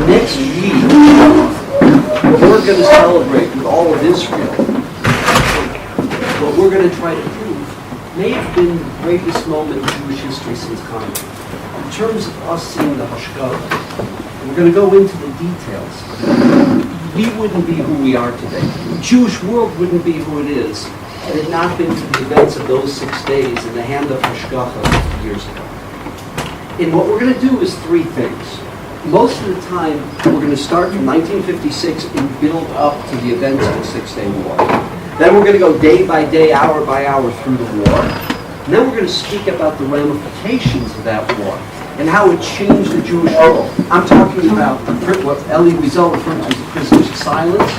Next week, we're going to celebrate with all of Israel what we're going to try to prove may have been the greatest moment in Jewish history since Hanukkah. In terms of us seeing the Hashkalah, we're going to go into the details. We wouldn't be who we are today. The Jewish world wouldn't be who it is had it not been for the events of those 6 days in the hand of Hashkalah years ago. And what we're going to do is three things. Most of the time, we're going to start from 1956 and build up to the events of the Six-Day War. Then we're going to go day by day, hour by hour through the war. And then we're going to speak about the ramifications of that war and how it changed the Jewish world. I'm talking about what Elie Wiesel referred to as the prisoners of silence,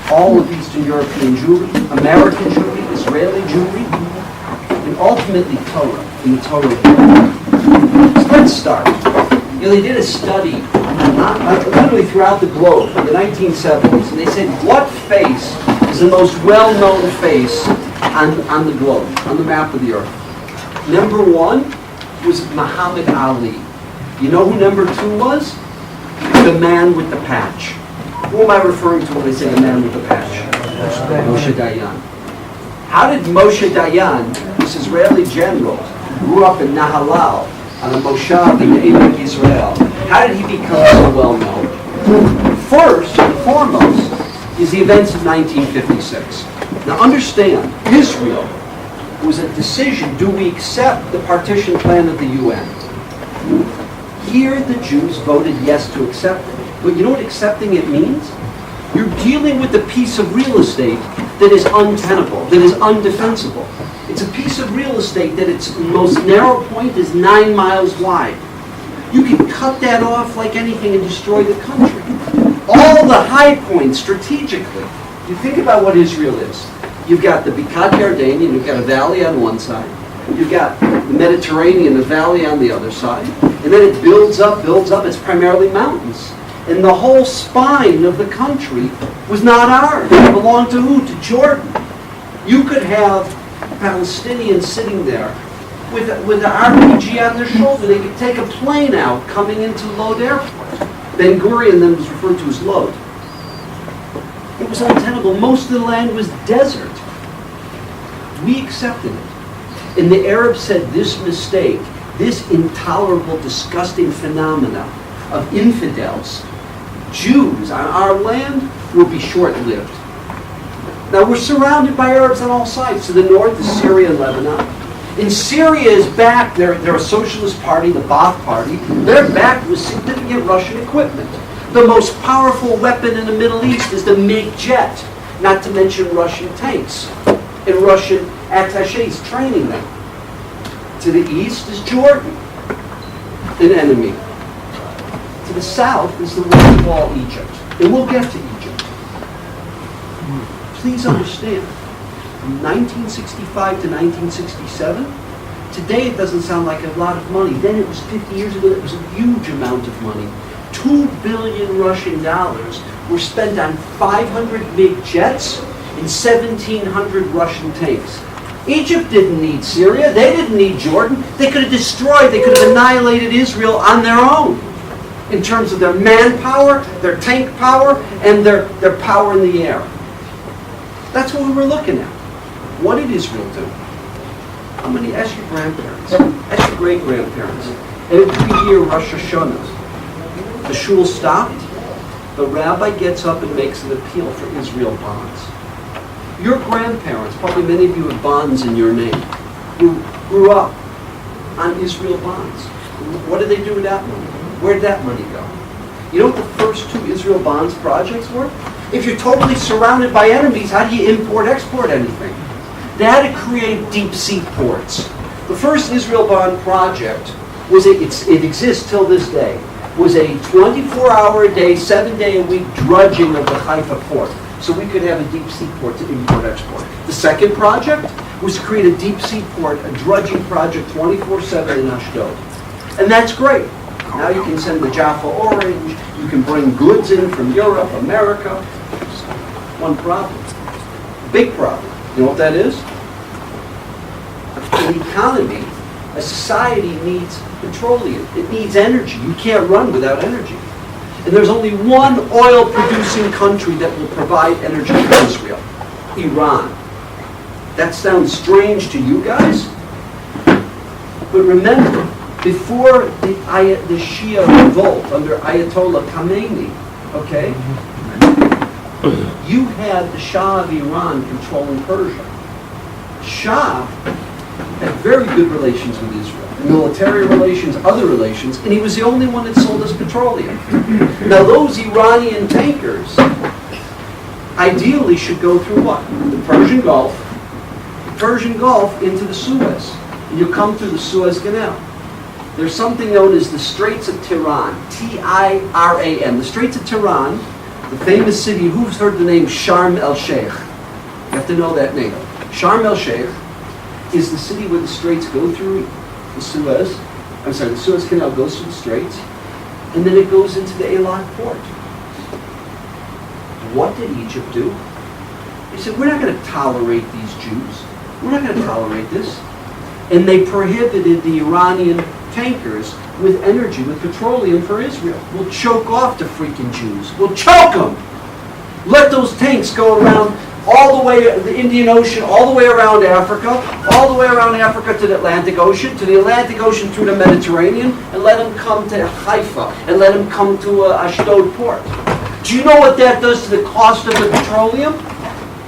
all of Eastern European Jewry, American Jewry, Israeli Jewry, and ultimately Torah, in the Torah. So let's start. They did a study literally throughout the globe in the 1970s, and they said, what face is the most well-known face on the globe, on the map of the earth? Number one was Muhammad Ali. You know who number two was? The man with the patch. Who am I referring to when I say the man with the patch? Moshe Dayan. How did Moshe Dayan, this Israeli general, who grew up in Nahalal, on a moshav in Emek Israel, how did he become so well known? First and foremost is the events of 1956. Now understand, Israel was a decision, do we accept the partition plan of the UN? Here the Jews voted yes to accept it. But you know what accepting it means? You're dealing with a piece of real estate that is untenable, that is undefensible. It's a piece of real estate that its most narrow point is 9 miles wide. You can cut that off like anything and destroy the country. All the high points strategically. You think about what Israel is. You've got the Bikat Yarden, you've got a valley on one side. You've got the Mediterranean, a valley on the other side. And then it builds up. It's primarily mountains. And the whole spine of the country was not ours. It belonged to who? To Jordan. You could have Palestinians sitting there with an RPG on their shoulder. They could take a plane out coming into Lod Airport. Ben Gurion then was referred to as Lod. It was untenable. Most of the land was desert. We accepted it. And the Arabs said this mistake, this intolerable, disgusting phenomena of infidels, Jews on our land, will be short-lived. Now we're surrounded by Arabs on all sides. To the north is Syria and Lebanon. And Syria is backed, they're a socialist party, the Ba'ath Party. They're backed with significant Russian equipment. The most powerful weapon in the Middle East is the MiG jet, not to mention Russian tanks and Russian attachés training them. To the east is Jordan, an enemy. To the south is the West Wall, Egypt. And we'll get to Egypt. Please understand, from 1965 to 1967, today it doesn't sound like a lot of money. Then it was 50 years ago, it was a huge amount of money. 2 billion Russian dollars were spent on 500 MiG jets and 1,700 Russian tanks. Egypt didn't need Syria. They didn't need Jordan. They could have destroyed, they could have annihilated Israel on their own in terms of their manpower, their tank power, and their power in the air. That's what we were looking at. What did Israel do? How many? Ask your grandparents. Ask your great-grandparents. Every year, Rosh Hashanah, the shul stopped. The rabbi gets up and makes an appeal for Israel bonds. Your grandparents, probably many of you have bonds in your name, who grew up on Israel bonds. What did they do with that money? Where did that money go? You know what the first 2 Israel bonds projects were? If you're totally surrounded by enemies, how do you import-export anything? They had to create deep-sea ports. The first Israel bond project was, it exists till this day, was a 24-hour-a-day, 7-day-a-week drudging of the Haifa port, so we could have a deep-sea port to import-export. The second project was to create a deep-sea port, a drudging project 24/7 in Ashdod. And that's great. Now you can send the Jaffa Orange, you can bring goods in from Europe, America. One problem. Big problem. You know what that is? An economy, a society needs petroleum. It needs energy. You can't run without energy. And there's only one oil-producing country that will provide energy to Israel, Iran. That sounds strange to you guys? But remember, before the Shia revolt under Ayatollah Khamenei, okay, you had the Shah of Iran controlling Persia. Shah had very good relations with Israel, military relations, other relations, and he was the only one that sold us petroleum. Now those Iranian tankers ideally should go through what? The Persian Gulf into the Suez. And you come through the Suez Canal. There's something known as the Straits of Tiran, T-I-R-A-N. The Straits of Tiran, the famous city, who's heard the name Sharm el-Sheikh? You have to know that name. Sharm el-Sheikh is the city where the Straits go through the Suez. I'm sorry, the Suez Canal goes through the Straits, and then it goes into the Eilat port. What did Egypt do? They said, we're not going to tolerate these Jews. We're not going to tolerate this. And they prohibited the Iranian tankers with energy, with petroleum for Israel. We'll choke off the freaking Jews. We'll choke them. Let those tanks go around all the way, the Indian Ocean, all the way around Africa, all the way around Africa to the Atlantic Ocean through the Mediterranean, and let them come to Haifa, and let them come to Ashdod port. Do you know what that does to the cost of the petroleum?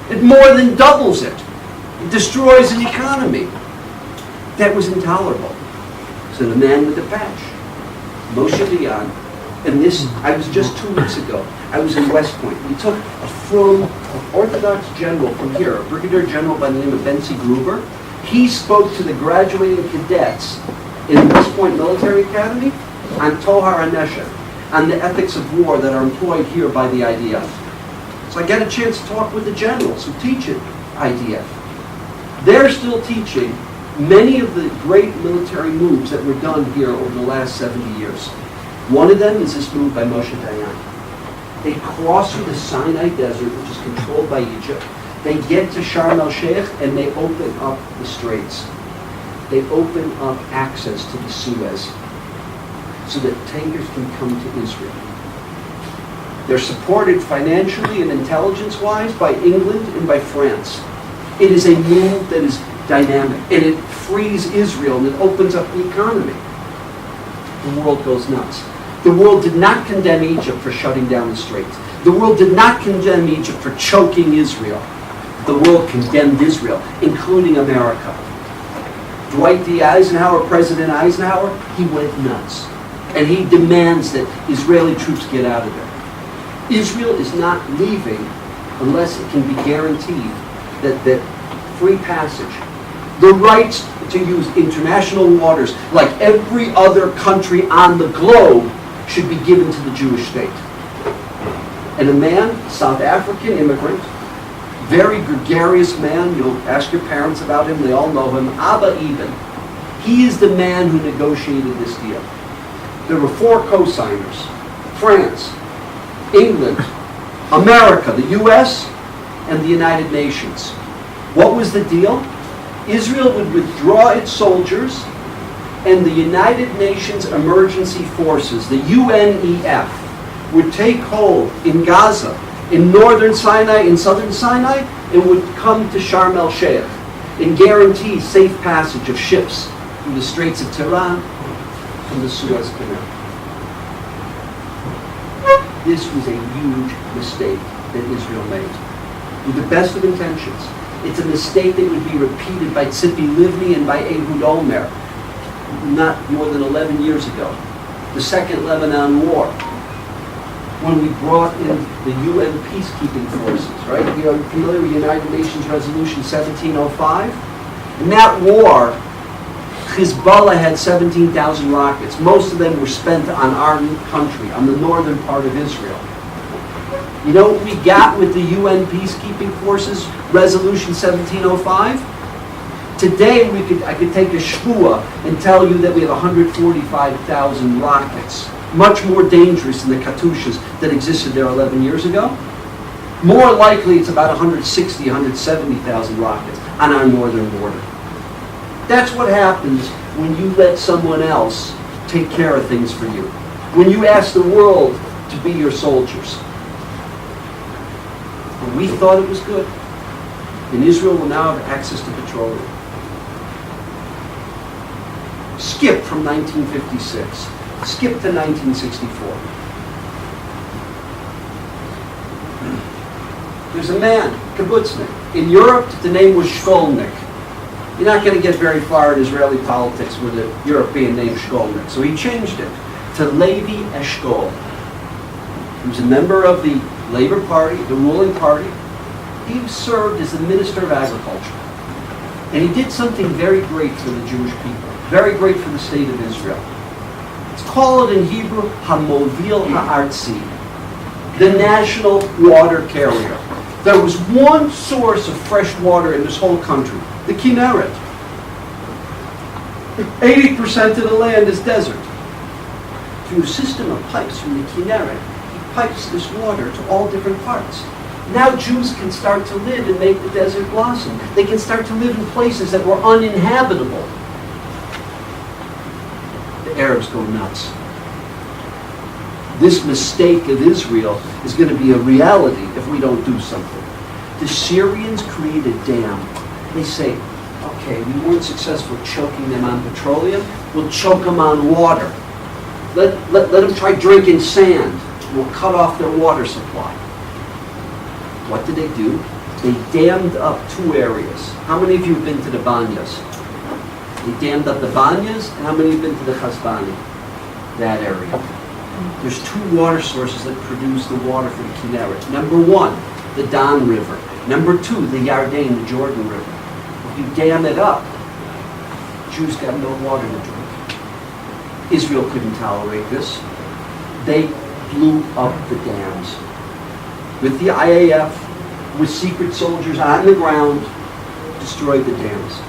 It more than doubles it. It destroys an economy. That was intolerable. So the man with the patch, Moshe Dayan, and this, I was just 2 weeks ago, I was in West Point. We took a from an Orthodox general from here, a brigadier general by the name of Benzi Gruber. He spoke to the graduating cadets in West Point Military Academy on Tohar HaNeshek, on the ethics of war that are employed here by the IDF. So I got a chance to talk with the generals who teach at IDF. They're still teaching many of the great military moves that were done here over the last 70 years. One of them is this move by Moshe Dayan. They cross through the Sinai Desert, which is controlled by Egypt. They get to Sharm el-Sheikh and they open up the straits. They open up access to the Suez so that tankers can come to Israel. They're supported financially and intelligence-wise by England and by France. It is a move that is dynamic, and it frees Israel, and it opens up the economy. The world goes nuts. The world did not condemn Egypt for shutting down the straits. The world did not condemn Egypt for choking Israel. The world condemned Israel, including America. Dwight D. Eisenhower, President Eisenhower, he went nuts. And he demands that Israeli troops get out of there. Israel is not leaving unless it can be guaranteed that free passage, the rights to use international waters like every other country on the globe should be given to the Jewish state. And a man, South African immigrant, very gregarious man, you'll ask your parents about him, they all know him, Abba Eban. He is the man who negotiated this deal. There were 4 co-signers: France, England, America, the U.S., and the United Nations. What was the deal? Israel would withdraw its soldiers, and the United Nations Emergency Forces, the UNEF, would take hold in Gaza, in northern Sinai, in southern Sinai, and would come to Sharm el-Sheikh and guarantee safe passage of ships through the Straits of Tiran and the Suez Canal. This was a huge mistake that Israel made, with the best of intentions. It's a mistake that would be repeated by Tzipi Livni and by Ehud Olmert not more than 11 years ago. The Second Lebanon War, when we brought in the UN peacekeeping forces, right? You're familiar with United Nations Resolution 1705? In that war, Hezbollah had 17,000 rockets. Most of them were spent on our country, on the northern part of Israel. You know what we got with the UN peacekeeping forces, Resolution 1705? Today, I could take a shvua and tell you that we have 145,000 rockets, much more dangerous than the Katyushas that existed there 11 years ago. More likely, it's about 160, 170,000 rockets on our northern border. That's what happens when you let someone else take care of things for you. When you ask the world to be your soldiers. And we thought it was good. And Israel will now have access to petroleum. Skip from 1956. Skip to 1964. There's a man, kibbutznik. In Europe, the name was Shkolnik. You're not going to get very far in Israeli politics with a European name Shkolnik. So he changed it to Levi Eshkol. He was a member of the Labor Party, the ruling party. He served as the Minister of Agriculture. And he did something very great for the Jewish people, very great for the state of Israel. It's called in Hebrew, HaMovil HaArtzi, the national water carrier. There was one source of fresh water in this whole country, the Kinneret. 80% of the land is desert. Through a system of pipes from the Kinneret, he pipes this water to all different parts. Now Jews can start to live and make the desert blossom. They can start to live in places that were uninhabitable. The Arabs go nuts. This mistake of Israel is going to be a reality if we don't do something. The Syrians create a dam. They say, okay, we weren't successful choking them on petroleum, we'll choke them on water. Let them try drinking sand. We'll cut off their water supply. What did they do? They dammed up 2 areas. How many of you have been to the Banyas? They dammed up the Banyas, and how many have been to the Chazbani? That area. There's 2 water sources that produce the water for the Kinneret. Number 1, the Don River. Number 2, the Yarden, the Jordan River. If you dam it up, Jews got no water to drink. Israel couldn't tolerate this. They blew up the dams. With the IAF, with secret soldiers on the ground, destroyed the dams.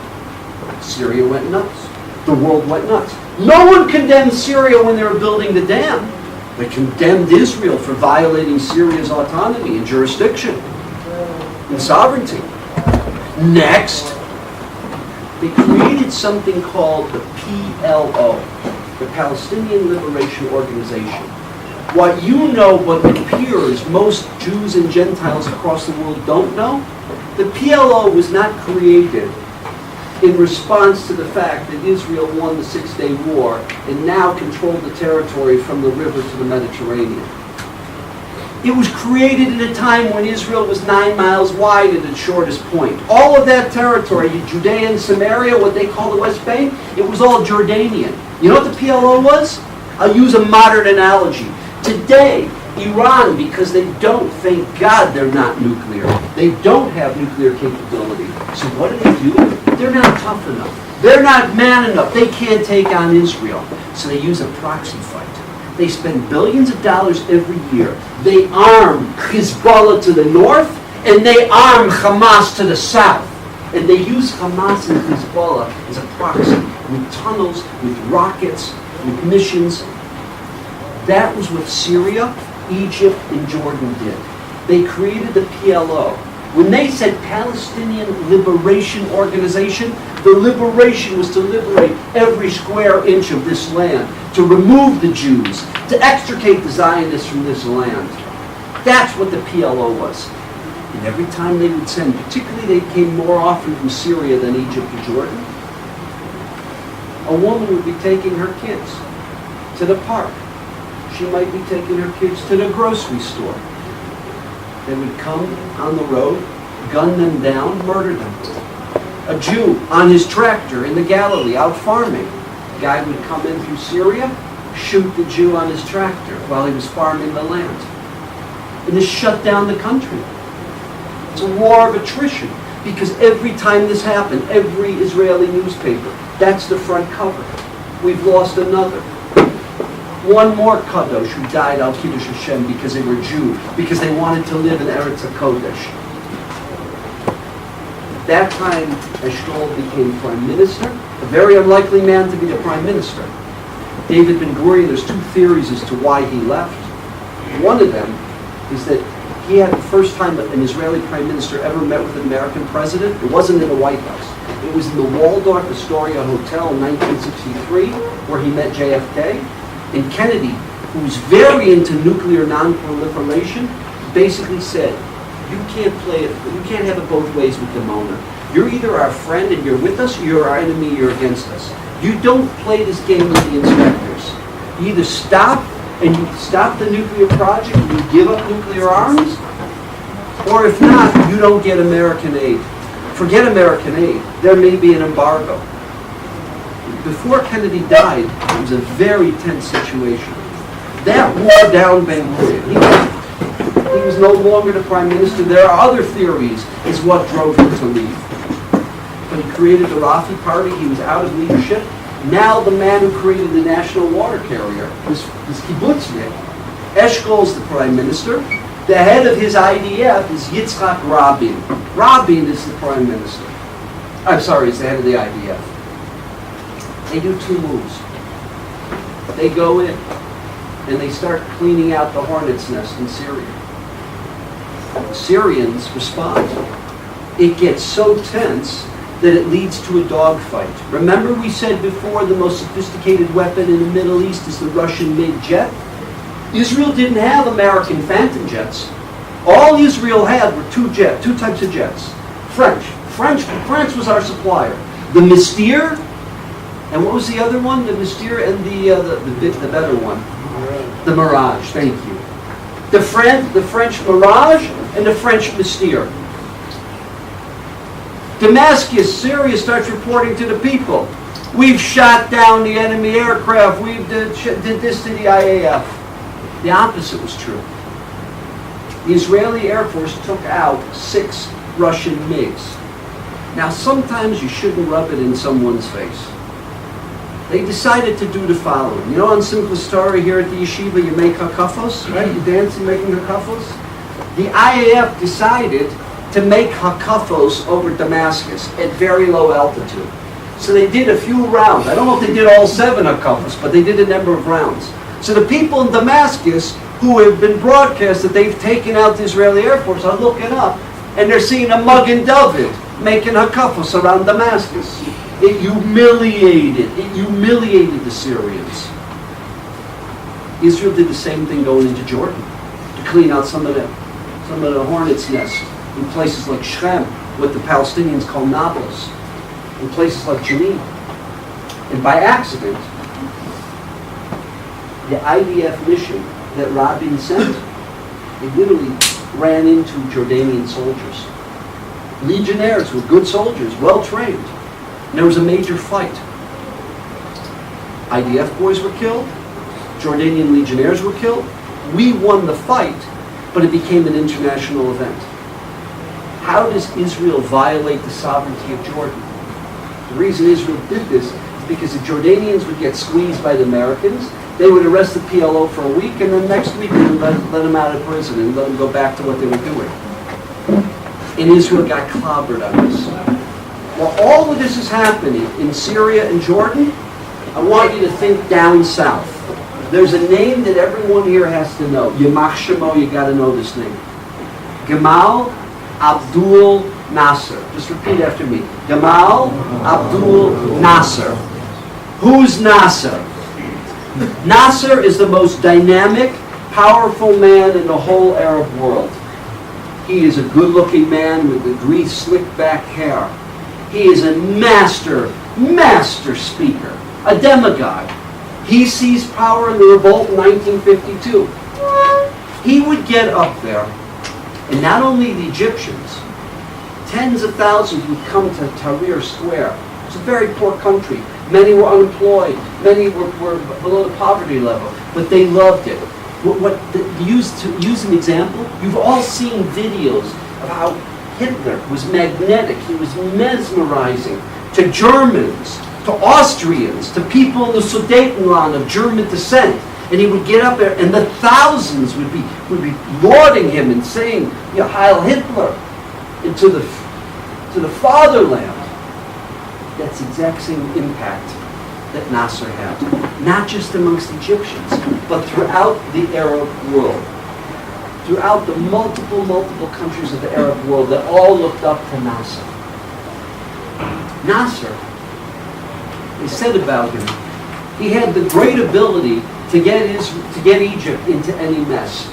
Syria went nuts. The world went nuts. No one condemned Syria when they were building the dam. They condemned Israel for violating Syria's autonomy and jurisdiction and sovereignty. Next, they created something called the PLO, the Palestinian Liberation Organization. What you know, but it appears most Jews and Gentiles across the world don't know, the PLO was not created in response to the fact that Israel won the 6-Day War and now controlled the territory from the river to the Mediterranean. It was created at a time when Israel was 9 miles wide at its shortest point. All of that territory, Judea and Samaria, what they call the West Bank, it was all Jordanian. You know what the PLO was? I'll use a modern analogy. Today, Iran, because they don't, thank God they're not nuclear. They don't have nuclear capability. So what do? They're not tough enough. They're not man enough. They can't take on Israel. So they use a proxy fight. They spend billions of dollars every year. They arm Hezbollah to the north, and they arm Hamas to the south. And they use Hamas and Hezbollah as a proxy, with tunnels, with rockets, with missions. That was what Syria, Egypt, and Jordan did. They created the PLO. When they said Palestinian Liberation Organization, the liberation was to liberate every square inch of this land, to remove the Jews, to extricate the Zionists from this land. That's what the PLO was. And every time they would send, particularly they came more often from Syria than Egypt or Jordan, a woman would be taking her kids to the park. She might be taking her kids to the grocery store. They would come on the road, gun them down, murder them. A Jew on his tractor in the Galilee out farming. A guy would come in through Syria, shoot the Jew on his tractor while he was farming the land. And this shut down the country. It's a war of attrition because every time this happened, every Israeli newspaper, that's the front cover. We've lost another. One more Kadosh who died al Kiddush Hashem because they were Jew, because they wanted to live in Eretz HaKodesh. At that time, Eshkol became prime minister, a very unlikely man to be the prime minister. David Ben Gurion, there's 2 theories as to why he left. One of them is that he had the first time that an Israeli prime minister ever met with an American president. It wasn't in the White House. It was in the Waldorf Astoria Hotel in 1963, where he met JFK. And Kennedy who's very into nuclear non-proliferation, basically said, you can't play it, you can't have it both ways with Dimona. You're either our friend and you're with us, or you're our enemy, you're against us. You don't play this game with the inspectors. You either stop and you stop the nuclear project and you give up nuclear arms, or if not, you don't get American aid. Forget American aid. There may be an embargo. Before Kennedy died, it was a very tense situation. That wore down Ben-Gurion. He was no longer the prime minister. There are other theories is what drove him to leave. But he created the Rafi Party. He was out of leadership. Now the man who created the national water carrier, this kibbutznik, Eshkol's the prime minister. The head of his IDF is Yitzhak Rabin. Rabin is the prime minister. I'm sorry, he's the head of the IDF. They do two moves. They go in and they start cleaning out the hornet's nest in Syria. The Syrians respond. It gets so tense that it leads to a dogfight. Remember we said before the most sophisticated weapon in the Middle East is the Russian mid-jet? Israel didn't have American Phantom jets. All Israel had were two types of jets. France was our supplier. The Mystere, and what was the other one? The Mystere and the better one. The Mirage, thank you. The French Mirage and the French Mystere. Damascus, Syria starts reporting to the people. We've shot down the enemy aircraft. We did this to the IAF. The opposite was true. The Israeli Air Force took out 6 Russian MiGs. Now sometimes you shouldn't rub it in someone's face. They decided to do the following. You know, on Simcha's story here at the Yeshiva, you make hakafos, right? You dance in making hakafos. The IAF decided to make hakafos over Damascus at very low altitude. So they did a few rounds. I don't know if they did all 7 hakafos, but they did a number of rounds. So the people in Damascus who have been broadcast that they've taken out the Israeli Air Force are looking up, and they're seeing a Magen David making hakafos around Damascus. It humiliated the Syrians. Israel did the same thing going into Jordan to clean out some of the hornet's nest in places like Shechem, what the Palestinians call Nablus, in places like Jenin. And by accident, the IDF mission that Rabin sent, they literally ran into Jordanian soldiers. Legionnaires were good soldiers, well trained. And there was a major fight. IDF boys were killed. Jordanian legionnaires were killed. We won the fight, but it became an international event. How does Israel violate the sovereignty of Jordan? The reason Israel did this is because the Jordanians would get squeezed by the Americans. They would arrest the PLO for a week, and then next week they would let them out of prison and let them go back to what they were doing. And Israel got clobbered on this. While all of this is happening in Syria and Jordan, I want you to think down south. There's a name that everyone here has to know. Yamach Shemo, you got to know this name. Gamal Abdul Nasser. Just repeat after me. Gamal Abdul Nasser. Who's Nasser? Nasser is the most dynamic, powerful man in the whole Arab world. He is a good-looking man with the greased, slick-back hair. He is a master speaker, a demagogue. He seized power in the revolt in 1952. He would get up there, and not only the Egyptians, tens of thousands would come to Tahrir Square. It's a very poor country. Many were unemployed. Many were below the poverty level, but they loved it. To use an example, you've all seen videos of how Hitler was magnetic. He was mesmerizing to Germans, to Austrians, to people in the Sudetenland of German descent. And he would get up there, and the thousands would be lauding him and saying, you know, Heil Hitler, and to the fatherland. That's the exact same impact that Nasser had. Not just amongst Egyptians, but throughout the Arab world. Throughout the multiple countries of the Arab world that all looked up to Nasser. Nasser, they said about him, he had the great ability to get Egypt into any mess.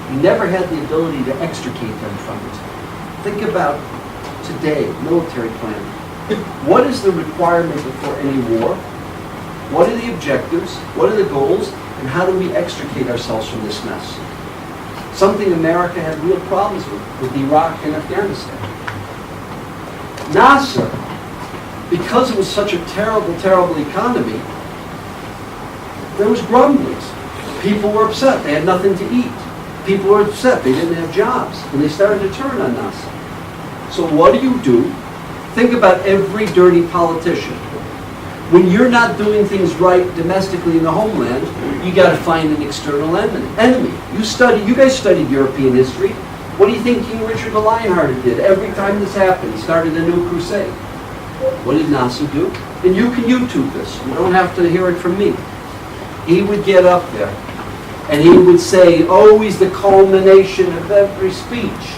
He never had the ability to extricate them from it. Think about today, military planning. What is the requirement before any war? What are the objectives? What are the goals? And how do we extricate ourselves from this mess? Something America had real problems with Iraq and Afghanistan. Nasser, because it was such a terrible, terrible economy, there was grumblings. People were upset. They had nothing to eat. People were upset. They didn't have jobs. And they started to turn on Nasser. So what do? Think about every dirty politician. When you're not doing things right domestically in the homeland, you got to find an external enemy. You guys studied European history. What do you think King Richard the Lionhearted did? Every time this happened, he started a new crusade. What did Nasser do? And you can YouTube this. You don't have to hear it from me. He would get up there and he would say, always the culmination of every speech,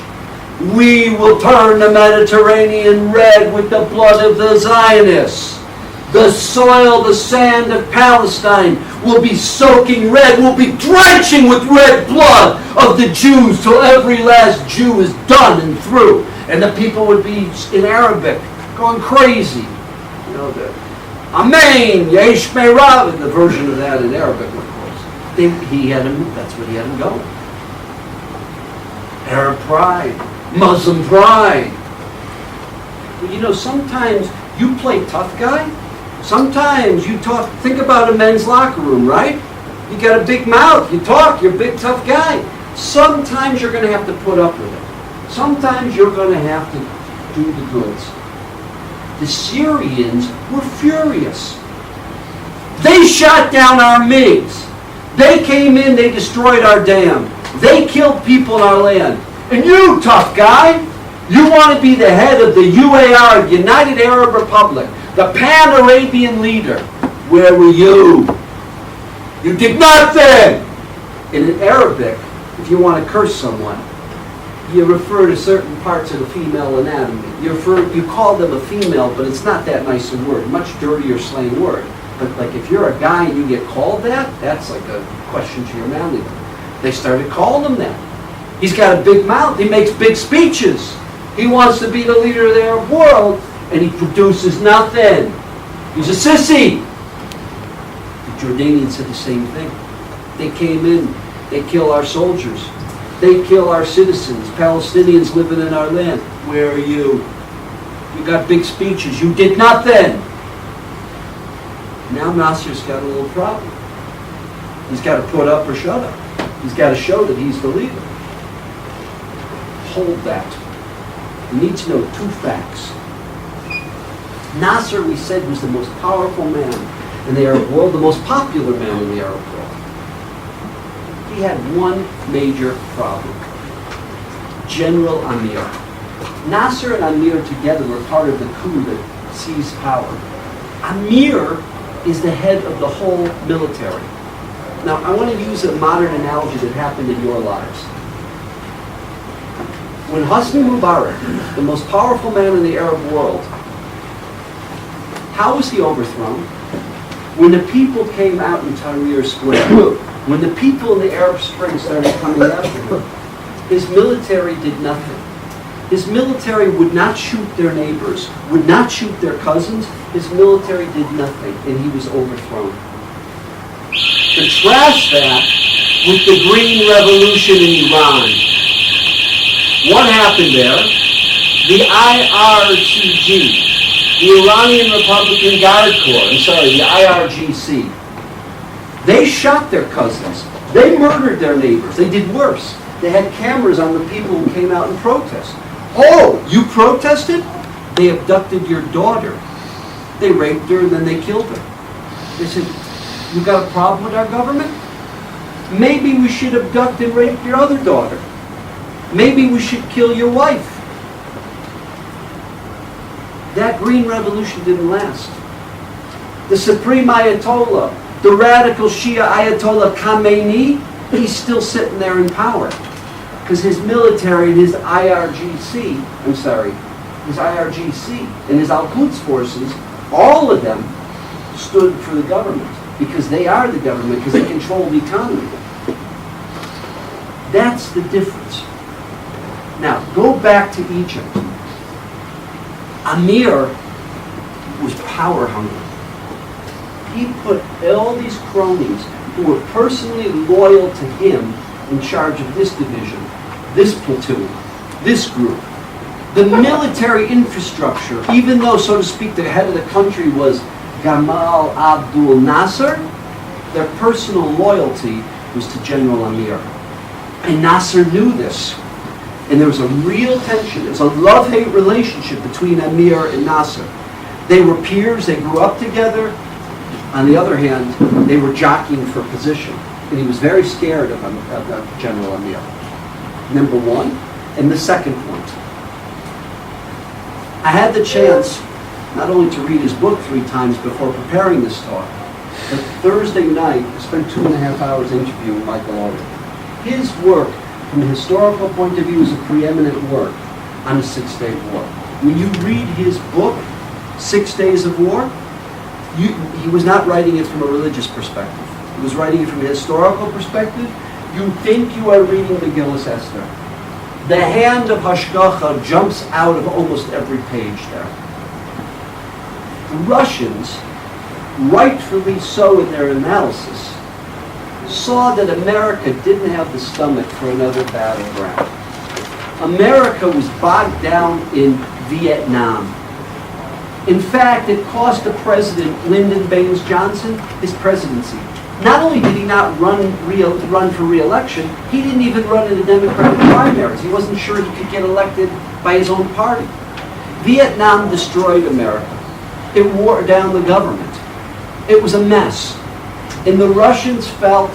we will turn the Mediterranean red with the blood of the Zionists. The soil, the sand of Palestine will be soaking red, will be drenching with red blood of the Jews till every last Jew is done and through. And the people would be in Arabic going crazy. You know, the Amen, Yesh Me'rav, and the version of that in Arabic, of course. That's what he had him going. Arab pride, Muslim pride. Well, you know, sometimes you play tough guy. Sometimes you talk, think about a men's locker room, right? You got a big mouth, you talk, you're a big tough guy. Sometimes you're going to have to put up with it. Sometimes you're going to have to do the goods. The Syrians were furious. They shot down our MiGs. They came in, they destroyed our dam. They killed people in our land. And you, tough guy, you want to be the head of the UAR, United Arab Republic, the Pan-Arabian leader. Where were you? You did nothing! In Arabic, if you want to curse someone, you refer to certain parts of the female anatomy. You call them a female, but it's not that nice a word. Much dirtier slang word. But like if you're a guy and you get called that, that's like a question to your manliness. They started calling him that. He's got a big mouth. He makes big speeches. He wants to be the leader of the Arab world, and he produces nothing. He's a sissy. The Jordanians said the same thing. They came in. They kill our soldiers. They kill our citizens, Palestinians living in our land. Where are you? You got big speeches. You did nothing. Now Nasser's got a little problem. He's got to put up or shut up. He's got to show that he's the leader. Hold that. You need to know two facts. Nasser, we said, was the most powerful man in the Arab world, the most popular man in the Arab world. He had one major problem. General Amir. Nasser and Amir together were part of the coup that seized power. Amir is the head of the whole military. Now, I want to use a modern analogy that happened in your lives. When Hosni Mubarak, the most powerful man in the Arab world, how was he overthrown? When the people came out in Tahrir Square, when the people in the Arab Spring started coming after him, his military did nothing. His military would not shoot their neighbors, would not shoot their cousins. His military did nothing, and he was overthrown. Contrast that with the Green Revolution in Iran. What happened there? The IRGC, the Iranian Republican Guard Corps, the IRGC, they shot their cousins. They murdered their neighbors. They did worse. They had cameras on the people who came out and protested. Oh, you protested? They abducted your daughter. They raped her and then they killed her. They said, you got a problem with our government? Maybe we should abduct and rape your other daughter. Maybe we should kill your wife. That Green Revolution didn't last. The Supreme Ayatollah, the radical Shia Ayatollah Khamenei, he's still sitting there in power. Because his military and his IRGC and his Al-Quds forces, all of them stood for the government. because they are the government, because they control the economy. That's the difference. Now, go back to Egypt. Amir was power hungry. He put all these cronies who were personally loyal to him in charge of this division, this platoon, this group. The military infrastructure, even though, so to speak, the head of the country was Gamal Abdul Nasser, their personal loyalty was to General Amir. And Nasser knew this. And there was a real tension. There was a love-hate relationship between Amir and Nasser. They were peers, they grew up together. On the other hand, they were jockeying for position. And he was very scared of General Amir. Number one. And the second point. I had the chance not only to read his book 3 times before preparing this talk, but Thursday night, I spent 2.5 hours interviewing Michael Alden. His work, from a historical point of view, is a preeminent work on the 6-Day War. When you read his book, 6 Days of War, he was not writing it from a religious perspective. He was writing it from a historical perspective. You think you are reading Megillas Esther. The hand of Hashgacha jumps out of almost every page there. The Russians, rightfully so in their analysis, saw that America didn't have the stomach for another battleground. America was bogged down in Vietnam. In fact, it cost the president, Lyndon Baines Johnson, his presidency. Not only did he not run for re-election, he didn't even run in the Democratic primaries. He wasn't sure he could get elected by his own party. Vietnam destroyed America. It wore down the government. It was a mess. And the Russians felt,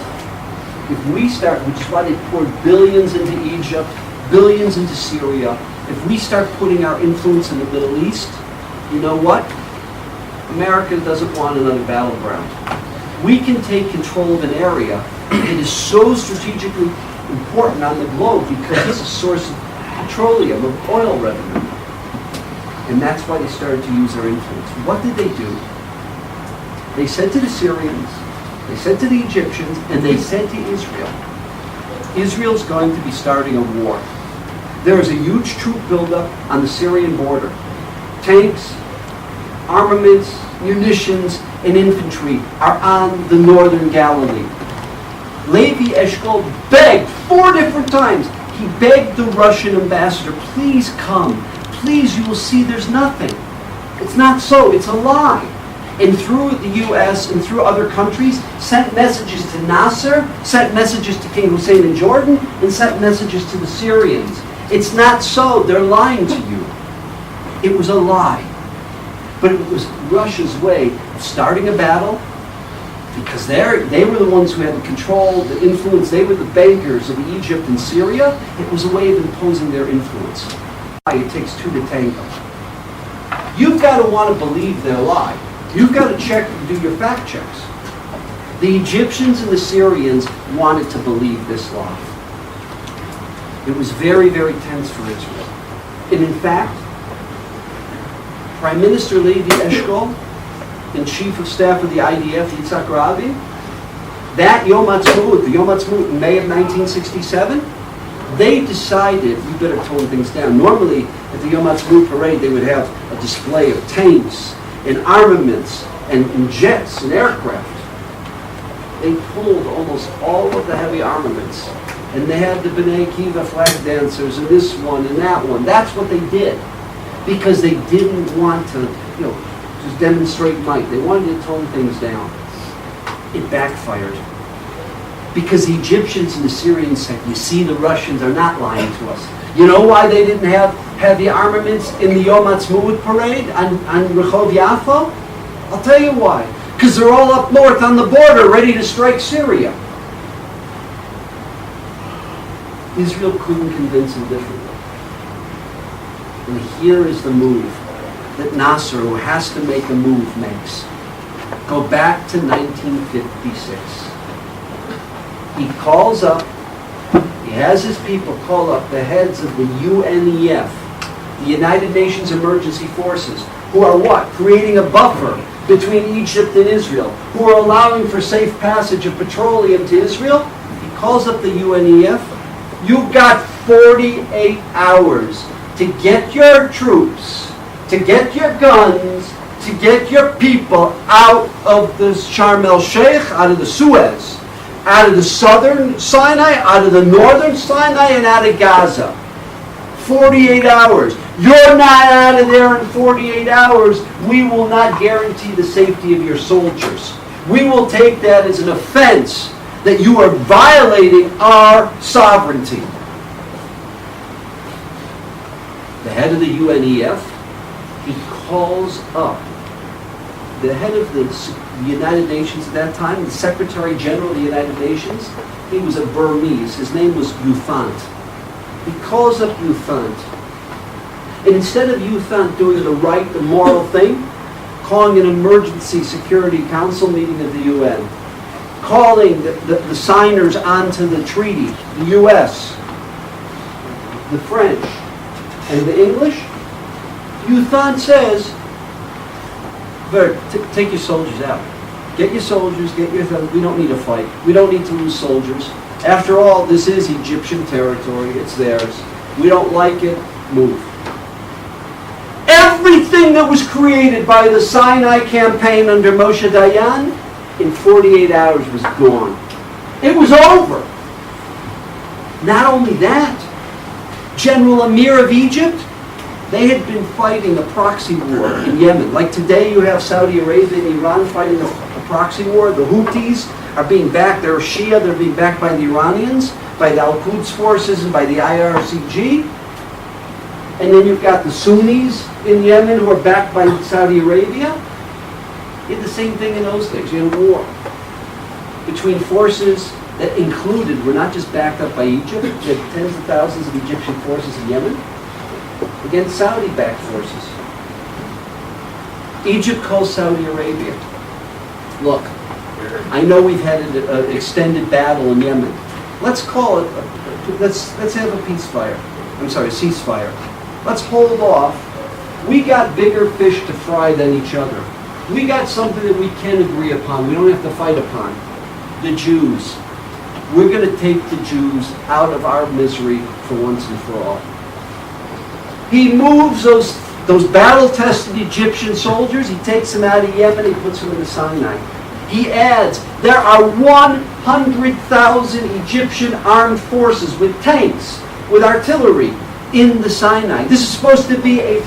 if we start, which is why they poured billions into Egypt, billions into Syria, if we start putting our influence in the Middle East, you know what? America doesn't want another battleground. We can take control of an area that is so strategically important on the globe because it's a source of petroleum, of oil revenue. And that's why they started to use their influence. What did they do? They said to the Syrians, they said to the Egyptians, and they said to Israel, Israel's going to be starting a war. There is a huge troop buildup on the Syrian border. Tanks, armaments, munitions, and infantry are on the northern Galilee. Levi Eshkol begged 4 different times. He begged the Russian ambassador, please come. Please, you will see there's nothing. It's not so. It's a lie. And through the U.S. and through other countries, sent messages to Nasser, sent messages to King Hussein in Jordan, and sent messages to the Syrians. It's not so. They're lying to you. It was a lie. But it was Russia's way of starting a battle because they were the ones who had the control, the influence. They were the bankers of Egypt and Syria. It was a way of imposing their influence. It takes 2 to tango. You've got to want to believe their lie. You've got to check and do your fact checks. The Egyptians and the Syrians wanted to believe this lie. It was very, very tense for Israel. And in fact, Prime Minister Levi Eshkol and Chief of Staff of the IDF, Yitzhak Rabin, that Yom Ha'atzmaut, the Yom Ha'atzmaut in May of 1967, they decided we better tone things down. Normally, at the Yom Ha'atzmaut parade, they would have a display of tanks and armaments and jets and aircraft. They pulled almost all of the heavy armaments. And they had the B'nai Akiva flag dancers and this one and that one. That's what they did. Because they didn't want to, just demonstrate might. They wanted to tone things down. It backfired. Because the Egyptians and the Syrians said, you see, the Russians are not lying to us. You know why they didn't have heavy armaments in the Yom Ha'atzmaut parade on Rehov Yafo? I'll tell you why. Because they're all up north on the border ready to strike Syria. Israel couldn't convince them differently. And here is the move that Nasser, who has to make a move, makes. Go back to 1956. He calls up, he has his people call up the heads of the UNEF, the United Nations Emergency Forces, who are what? Creating a buffer between Egypt and Israel, who are allowing for safe passage of petroleum to Israel. He calls up the UNEF. You've got 48 hours to get your troops, to get your guns, to get your people out of the Sharm el-Sheikh, out of the Suez, out of the southern Sinai, out of the northern Sinai, and out of Gaza. 48 hours. You're not out of there in 48 hours. We will not guarantee the safety of your soldiers. We will take that as an offense that you are violating our sovereignty. The head of the UNEF, he calls up the head of the United Nations at that time, the Secretary General of the United Nations. He was a Burmese. His name was Ufant. He calls up Ufant. And instead of Ufant doing the right, the moral thing, calling an emergency Security Council meeting of the UN, calling the signers onto the treaty, the US, the French, and the English, Ufant says, take your soldiers out. Get your soldiers, we don't need a fight. We don't need to lose soldiers. After all, this is Egyptian territory. It's theirs. We don't like it. Move. Everything that was created by the Sinai campaign under Moshe Dayan in 48 hours was gone. It was over. Not only that, General Amir of Egypt, they had been fighting a proxy war in Yemen. Like today you have Saudi Arabia and Iran fighting a proxy war. The Houthis are being backed, they're Shia, they're being backed by the Iranians, by the Al-Quds forces and by the IRCG. And then you've got the Sunnis in Yemen who are backed by Saudi Arabia. You had the same thing in those days. You had a war between forces that included, were not just backed up by Egypt, you had tens of thousands of Egyptian forces in Yemen against Saudi-backed forces. Egypt calls Saudi Arabia. Look, I know we've had an extended battle in Yemen. Let's call it, let's have a ceasefire. Let's hold off. We got bigger fish to fry than each other. We got something that we can agree upon. We don't have to fight upon. The Jews. We're going to take the Jews out of our misery for once and for all. He moves those battle-tested Egyptian soldiers, he takes them out of Yemen, he puts them in the Sinai. He adds, there are 100,000 Egyptian armed forces with tanks, with artillery, in the Sinai. This is supposed to be a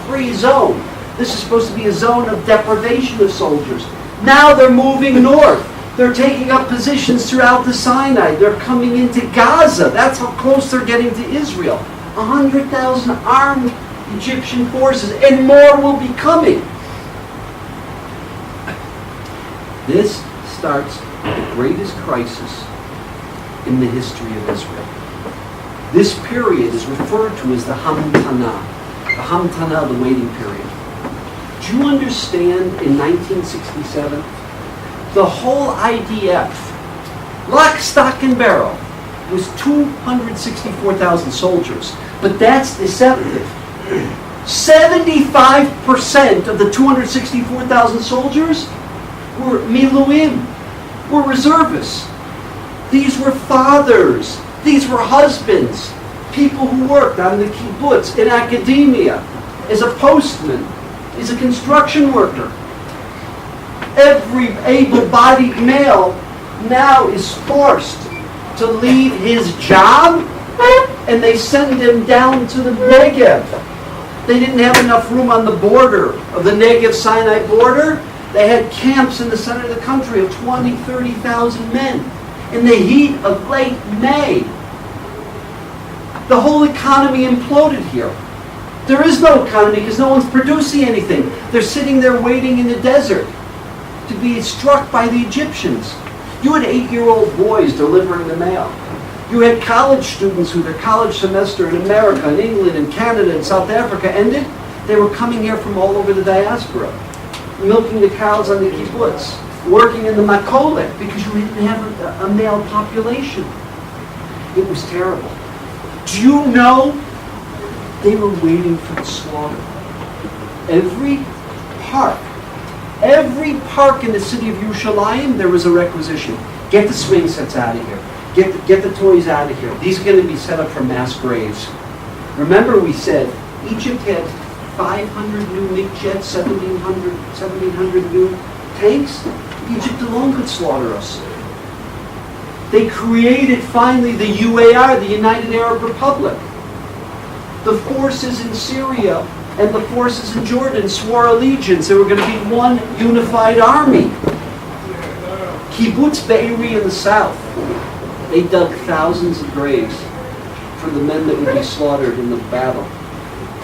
free zone. This is supposed to be a zone of deprivation of soldiers. Now they're moving north. They're taking up positions throughout the Sinai. They're coming into Gaza. That's how close they're getting to Israel. 100,000 armed Egyptian forces, and more will be coming. This starts the greatest crisis in the history of Israel. This period is referred to as the Hamtana. The Hamtana, the waiting period. Do you understand in 1967, the whole IDF, lock, stock, and barrel, was 264,000 soldiers. But that's deceptive. 75% of the 264,000 soldiers were miluim, were reservists. These were fathers. These were husbands. People who worked on the kibbutz, in academia, as a postman, as a construction worker. Every able-bodied male now is forced to leave his job, and they send him down to the Negev. They didn't have enough room on the border of the Negev-Sinai border. They had camps in the center of the country of 20, 30,000 men in the heat of late May. The whole economy imploded here. There is no economy because no one's producing anything. They're sitting there waiting in the desert to be struck by the Egyptians. You had 8-year-old boys delivering the mail. You had college students who their college semester in America, in England, in Canada, and South Africa ended. They were coming here from all over the diaspora, milking the cows on the kibbutz, working in the makolet, because you didn't have a male population. It was terrible. Do you know they were waiting for the slaughter? Every park Every park in the city of Yerushalayim, there was a requisition. Get the swing sets out of here. Get the toys out of here. These are going to be set up for mass graves. Remember we said Egypt had 500 new MiG jets, 1,700 new tanks. Egypt alone could slaughter us. They created finally the UAR, the United Arab Republic. The forces in Syria and the forces in Jordan swore allegiance. They were going to be one unified army. Kibbutz Be'eri in the south. They dug thousands of graves for the men that would be slaughtered in the battle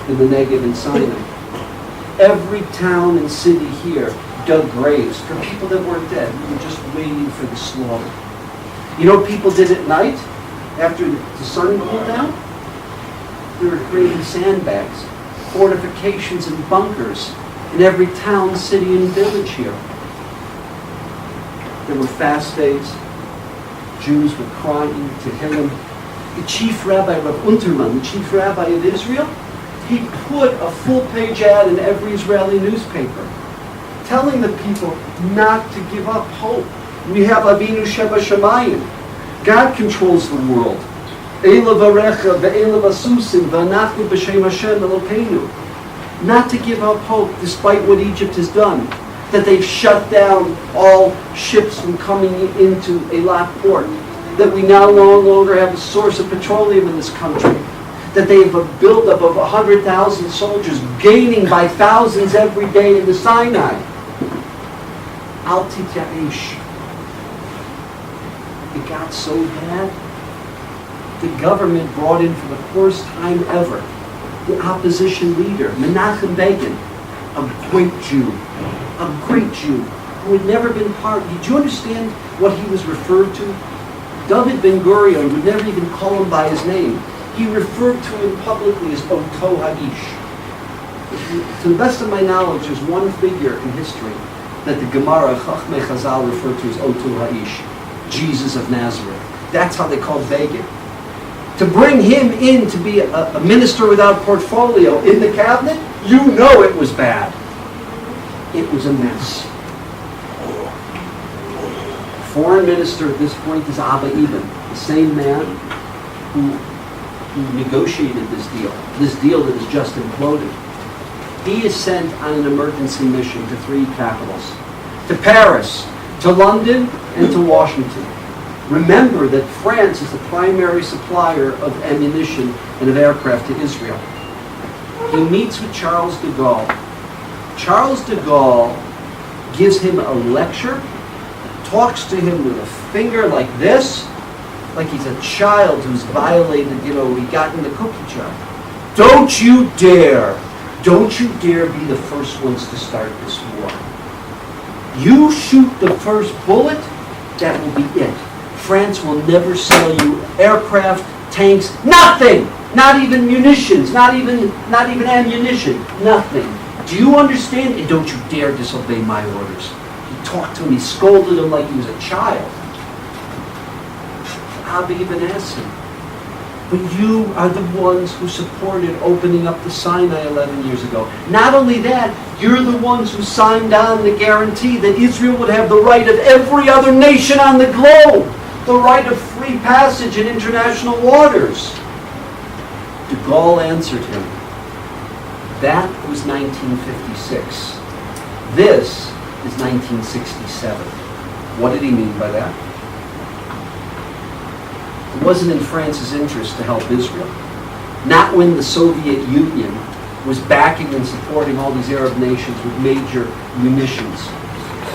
in the Negev and Sinai. Every town and city here dug graves for people that weren't dead. We were just waiting for the slaughter. You know what people did at night after the sun cooled down? They were creating sandbags, fortifications and bunkers in every town, city, and village here. There were fast days. Jews were crying to Tehillim. The chief rabbi, Rav Unterman, the chief rabbi of Israel, he put a full-page ad in every Israeli newspaper telling the people not to give up hope. We have Avinu Sheba Shamayim. God controls the world. Eila varecha ve'ela vasusim v'anachnu b'shem Hashem Elokeinu. Not to give up hope despite what Egypt has done. That they've shut down all ships from coming into Eilat port. That we now no longer have a source of petroleum in this country. That they have a buildup of 100,000 soldiers gaining by thousands every day in the Sinai. Al titya'ish. It got so bad, the government brought in for the first time ever the opposition leader, Menachem Begin, a great Jew, who had never been part. Did you understand what he was referred to? David Ben Gurion would never even call him by his name. He referred to him publicly as Oto Ha'ish. To the best of my knowledge, there's one figure in history that the Gemara, Chachmei Chazal, referred to as Oto Ha'ish, Jesus of Nazareth. That's how they called Begin. To bring him in to be a minister without portfolio in the cabinet, you know it was bad. It was a mess. Foreign minister at this point is Abba Eban, the same man who negotiated this deal that has just imploded. He is sent on an emergency mission to 3 capitals, to Paris, to London, and to Washington. Remember that France is the primary supplier of ammunition and of aircraft to Israel. He meets with Charles de Gaulle. Charles de Gaulle gives him a lecture, talks to him with a finger like this, like he's a child who's violated, he got in the cookie jar. Don't you dare be the first ones to start this war. You shoot the first bullet, that will be it. France will never sell you aircraft, tanks, nothing! Not even munitions, not even ammunition, nothing. Do you understand? And don't you dare disobey my orders. He talked to him, he scolded him like he was a child. Abba even asked him, but you are the ones who supported opening up the Sinai 11 years ago. Not only that, you're the ones who signed on the guarantee that Israel would have the right of every other nation on the globe, the right of free passage in international waters. De Gaulle answered him, that was 1956. This is 1967. What did he mean by that? It wasn't in France's interest to help Israel. Not when the Soviet Union was backing and supporting all these Arab nations with major munitions.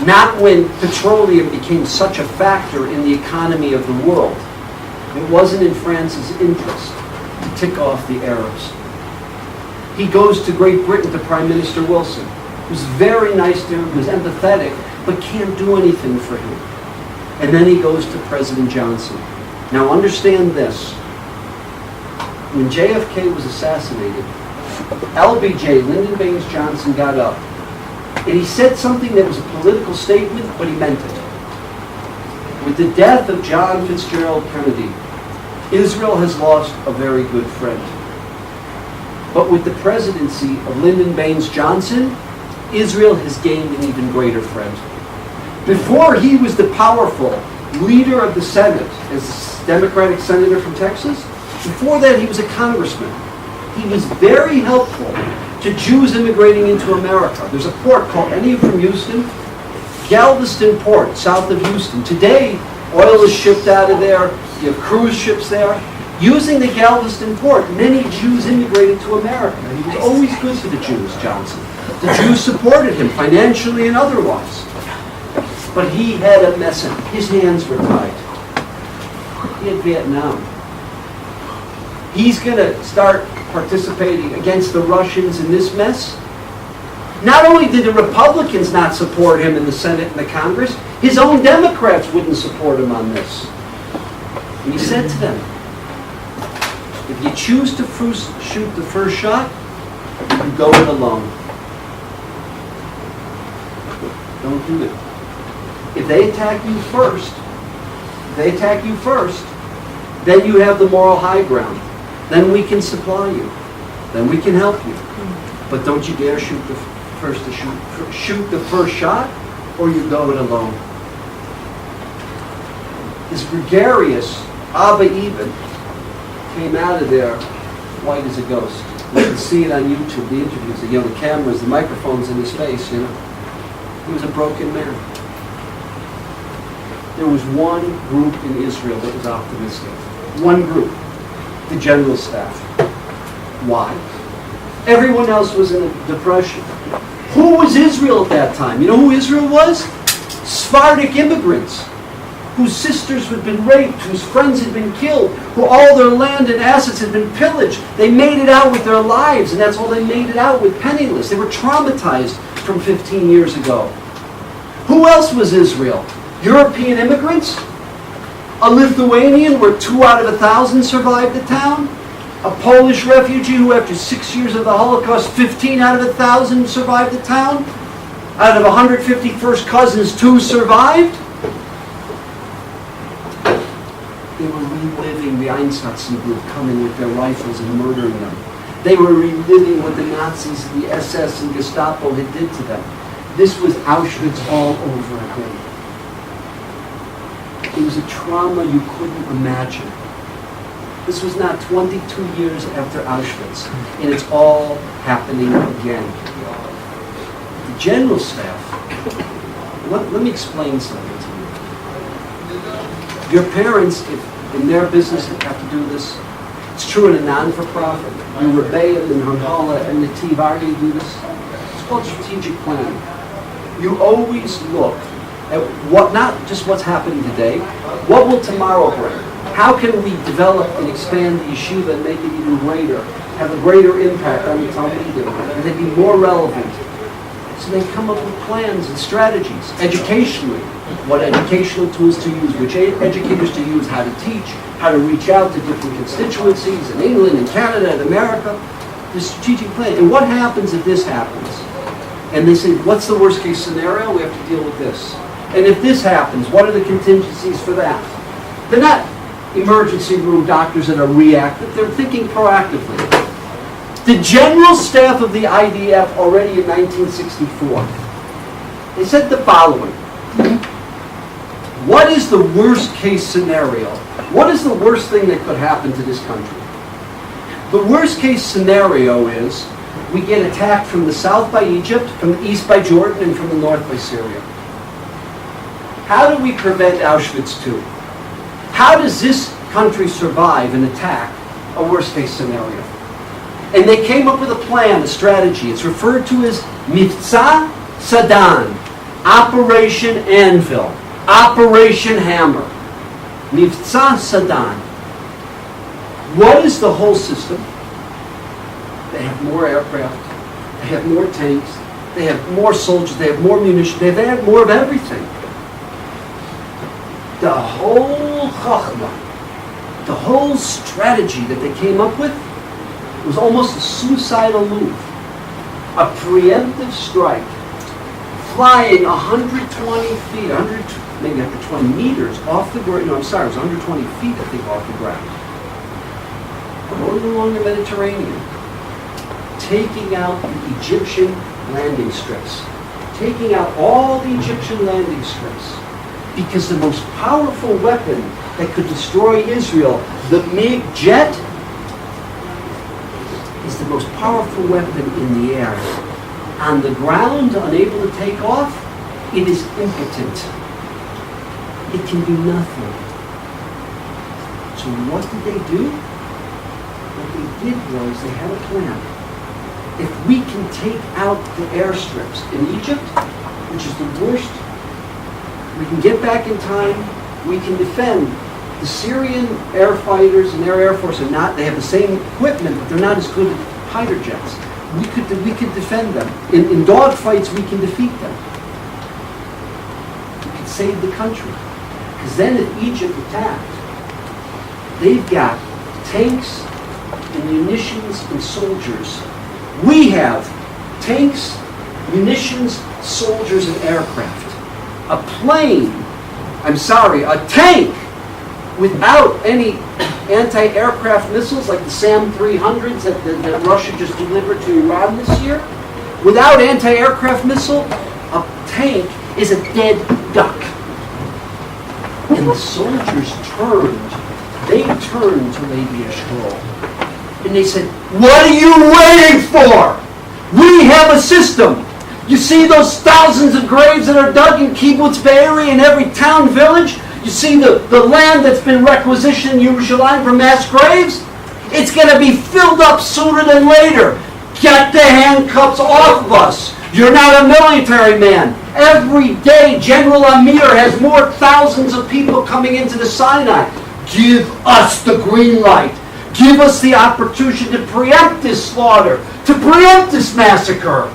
Not when petroleum became such a factor in the economy of the world. It wasn't in France's interest to tick off the Arabs. He goes to Great Britain to Prime Minister Wilson, who's very nice to him, who's empathetic, but can't do anything for him. And then he goes to President Johnson. Now understand this. When JFK was assassinated, LBJ, Lyndon Baines Johnson, got up and he said something that was a political statement, but he meant it. With the death of John Fitzgerald Kennedy, Israel has lost a very good friend. But with the presidency of Lyndon Baines Johnson, Israel has gained an even greater friend. Before he was the powerful leader of the Senate, as Democratic senator from Texas, before that he was a congressman. He was very helpful to Jews immigrating into America. There's a port called, any of you from Houston? Galveston Port, south of Houston. Today, oil is shipped out of there. You have cruise ships there. Using the Galveston Port, many Jews immigrated to America. He was always good to the Jews, Johnson. The Jews supported him financially and otherwise. But he had a mess up. His hands were tied. He had Vietnam. He's going to start participating against the Russians in this mess. Not only did the Republicans not support him in the Senate and the Congress, his own Democrats wouldn't support him on this. And he said to them, if you choose to shoot the first shot, you go it alone. Don't do it. If they attack you first, then you have the moral high ground. Then we can supply you. Then we can help you. But don't you dare shoot the first shot, or you go it alone. This gregarious Abba Eben came out of there white as a ghost. You can see it on YouTube, the interviews, the cameras, the microphones in his face, He was a broken man. There was one group in Israel that was optimistic. One group. The general staff. Why? Everyone else was in a depression. Who was Israel at that time? You know who Israel was? Sephardic immigrants, whose sisters had been raped, whose friends had been killed, who all their land and assets had been pillaged. They made it out with their lives, and that's all they made it out with, penniless. They were traumatized from 15 years ago. Who else was Israel? European immigrants? A Lithuanian where 2 out of 1,000 survived the town? A Polish refugee who after 6 years of the Holocaust, 15 out of 1,000 survived the town? Out of 150 first cousins, 2 survived? They were reliving the Einsatzen group coming with their rifles and murdering them. They were reliving what the Nazis, the SS, and Gestapo had did to them. This was Auschwitz all over again. It was a trauma you couldn't imagine. This was not 22 years after Auschwitz, and it's all happening again. The general staff, let me explain something to you. Your parents, if in their business have to do this, it's true in a non-for-profit. You Rebbeim and Harhala and Nativ Arya do this. It's called strategic planning. You always look at what, not just what's happening today, what will tomorrow bring? How can we develop and expand the yeshiva and make it even greater, have a greater impact on the Talmidim, and they be more relevant? So they come up with plans and strategies, educationally, what educational tools to use, which educators to use, how to teach, how to reach out to different constituencies in England and Canada and America. The strategic plan. And what happens if this happens? And they say, what's the worst case scenario? We have to deal with this. And if this happens, what are the contingencies for that? They're not emergency room doctors that are reactive. They're thinking proactively. The general staff of the IDF already in 1964, they said the following. What is the worst case scenario? What is the worst thing that could happen to this country? The worst case scenario is we get attacked from the south by Egypt, from the east by Jordan, and from the north by Syria. How do we prevent Auschwitz II? How does this country survive an attack, a worst case scenario? And they came up with a plan, a strategy. It's referred to as Mivtza Sadan, Operation Anvil, Operation Hammer. Mivtza Sadan. What is the whole system? They have more aircraft, they have more tanks, they have more soldiers, they have more munitions, they have more of everything. The whole chachma, the whole strategy that they came up with was almost a suicidal move. A preemptive strike, flying 120 feet, maybe 120 meters off the ground. No, I'm sorry, it was 120 feet, I think, off the ground. Going along the Mediterranean, taking out the Egyptian landing strips, taking out all the Egyptian landing strips, because the most powerful weapon that could destroy Israel, the MiG jet, is the most powerful weapon in the air. On the ground, unable to take off, it is impotent. It can do nothing. So what did they do? What they did was they had a plan. If we can take out the airstrips in Egypt, which is the worst, we can get back in time, we can defend. The Syrian air fighters and their air force are not, they have the same equipment, but they're not as good at fighter jets. We could defend them. In dogfights, we can defeat them. We could save the country. Because then if Egypt attacked, they've got tanks and munitions and soldiers. We have tanks, munitions, soldiers, and aircraft. A tank without any anti-aircraft missiles like the SAM-300s that Russia just delivered to Iran this year. Without anti-aircraft missile, a tank is a dead duck. And the soldiers turned to Lady Eshkol. And they said, "What are you waiting for? We have a system. You see those thousands of graves that are dug in Kibbutz Be'eri in every town, village? You see the land that's been requisitioned in Yerushalayim for mass graves? It's going to be filled up sooner than later. Get the handcuffs off of us. You're not a military man. Every day, General Amir has more thousands of people coming into the Sinai. Give us the green light. Give us the opportunity to preempt this slaughter, to preempt this massacre.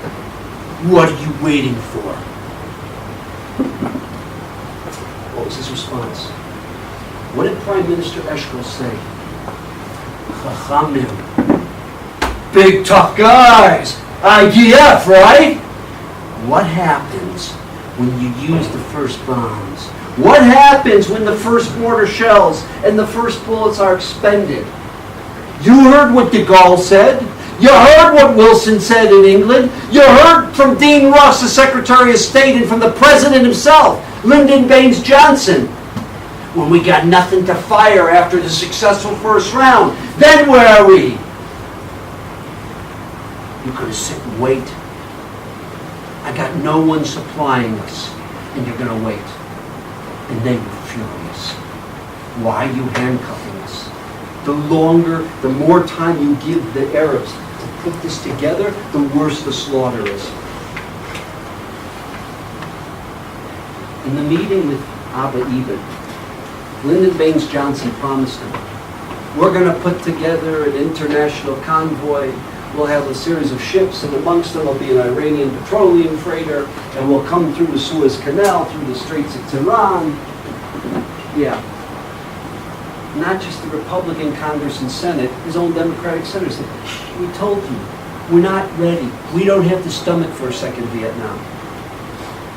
What are you waiting for?" What was his response? What did Prime Minister Eshkol say? Chachamim. Big tough guys. IDF, right? What happens when you use the first bombs? What happens when the first mortar shells and the first bullets are expended? You heard what de Gaulle said. You heard what Wilson said in England. You heard from Dean Russ, the Secretary of State, and from the President himself, Lyndon Baines Johnson. When we got nothing to fire after the successful first round, then where are we? You're going to sit and wait. I got no one supplying us, and you're going to wait. And they were furious. Why are you handcuffing us? The more time you give the Arabs to put this together, the worse the slaughter is. In the meeting with Abba Eban, Lyndon Baines Johnson promised him, we're going to put together an international convoy. We'll have a series of ships, and amongst them will be an Iranian petroleum freighter, and we'll come through the Suez Canal, through the Straits of Tehran. Yeah. Not just the Republican Congress and Senate, his own Democratic senators said, we told you, we're not ready. We don't have the stomach for a second Vietnam.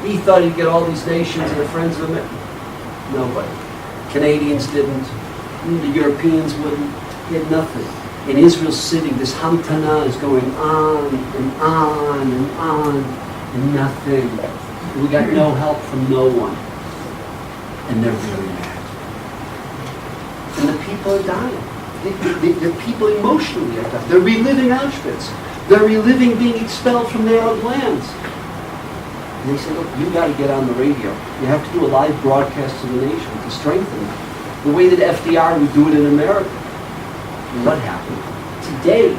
He thought he'd get all these nations and the friends of him. Nobody. Canadians didn't. The Europeans wouldn't. He had nothing. In Israel's sitting, this hamtana is going on and on and on, and nothing. We got no help from no one. And they're really mad. And the people are dying. The people emotionally are dying. They're reliving Auschwitz. They're reliving being expelled from their own lands. And they say, look, you got to get on the radio. You have to do a live broadcast to the nation to strengthen them. The way that FDR would do it in America. And what happened? Today,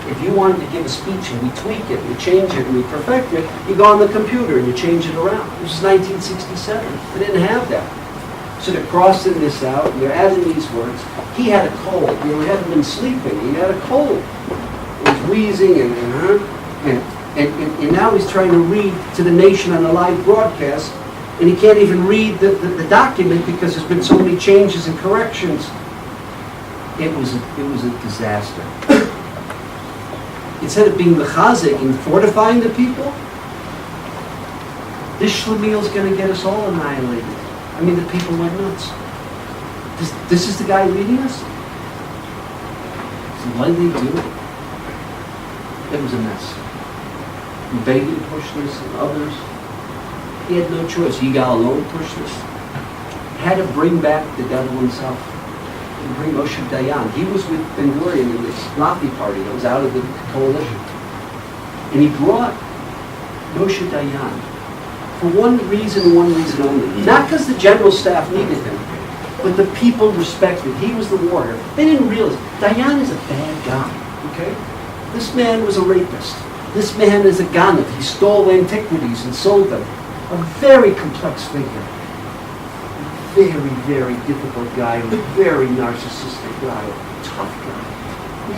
if you wanted to give a speech and we tweak it, we change it, and we perfect it, you go on the computer and you change it around. This is 1967. They didn't have that. So they're crossing this out, and they're adding these words. He had a cold. He hadn't been sleeping. He had a cold. He was wheezing and now he's trying to read to the nation on a live broadcast, and he can't even read the document because there's been so many changes and corrections. It was a disaster. Instead of being mechazik and fortifying the people, this schlemiel is going to get us all annihilated. I mean, the people went nuts. This is the guy leading us? So what did they do? It was a mess. Begin pushed this and others. He had no choice. Yigal alone pushed this. Had to bring back the devil himself. And bring Moshe Dayan. He was with Ben Gurion in this Nazi party that was out of the coalition. And he brought Moshe Dayan for one reason only. Not because the general staff needed him, but the people respected. He was the warrior. They didn't realize Dayan is a bad guy. Okay? This man was a rapist. This man is a ganav. He stole antiquities and sold them. A very complex figure. Very, very difficult guy. A very narcissistic guy. A tough guy.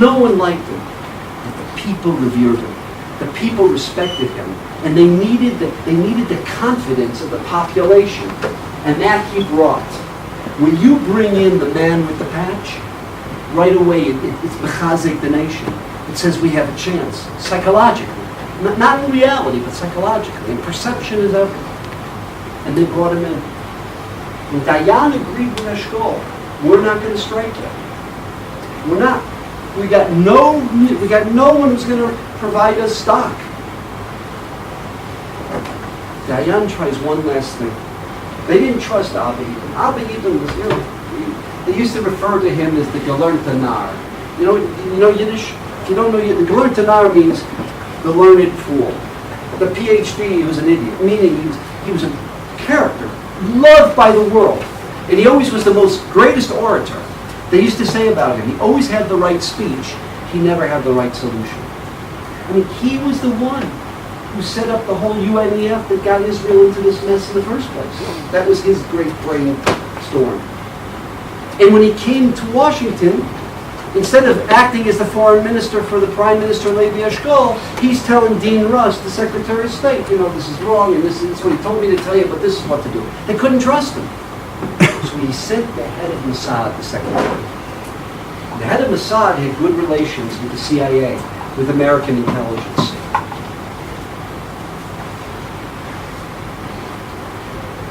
No one liked him. But the people revered him. The people respected him. And they needed the confidence of the population. And that he brought. When you bring in the man with the patch, right away it's mechazik the nation. It says we have a chance, psychologically. Not in reality, but psychologically. And perception is everything. And they brought him in. When Dayan agreed with Eshkol, we're not going to strike yet. We're not. We got no one who's going to provide us stock. Dayan tries one last thing. They didn't trust Abba Ibn. Abba Ibn was, they used to refer to him as the Golan Tanar. You know Yiddish? If you don't know Yiddish, the Golan Tanar means the learned fool. The PhD, he was an idiot, meaning he was a character, loved by the world. And he always was the greatest orator. They used to say about him, he always had the right speech, he never had the right solution. I mean, he was the one who set up the whole UNEF that got Israel into this mess in the first place. That was his great brainstorm. And when he came to Washington, instead of acting as the foreign minister for the Prime Minister Levi Eshkol, he's telling Dean Russ, the Secretary of State, this is wrong, and this is what he told me to tell you, but this is what to do. They couldn't trust him. So he sent the head of Mossad, the secretary. The head of Mossad had good relations with the CIA, with American intelligence.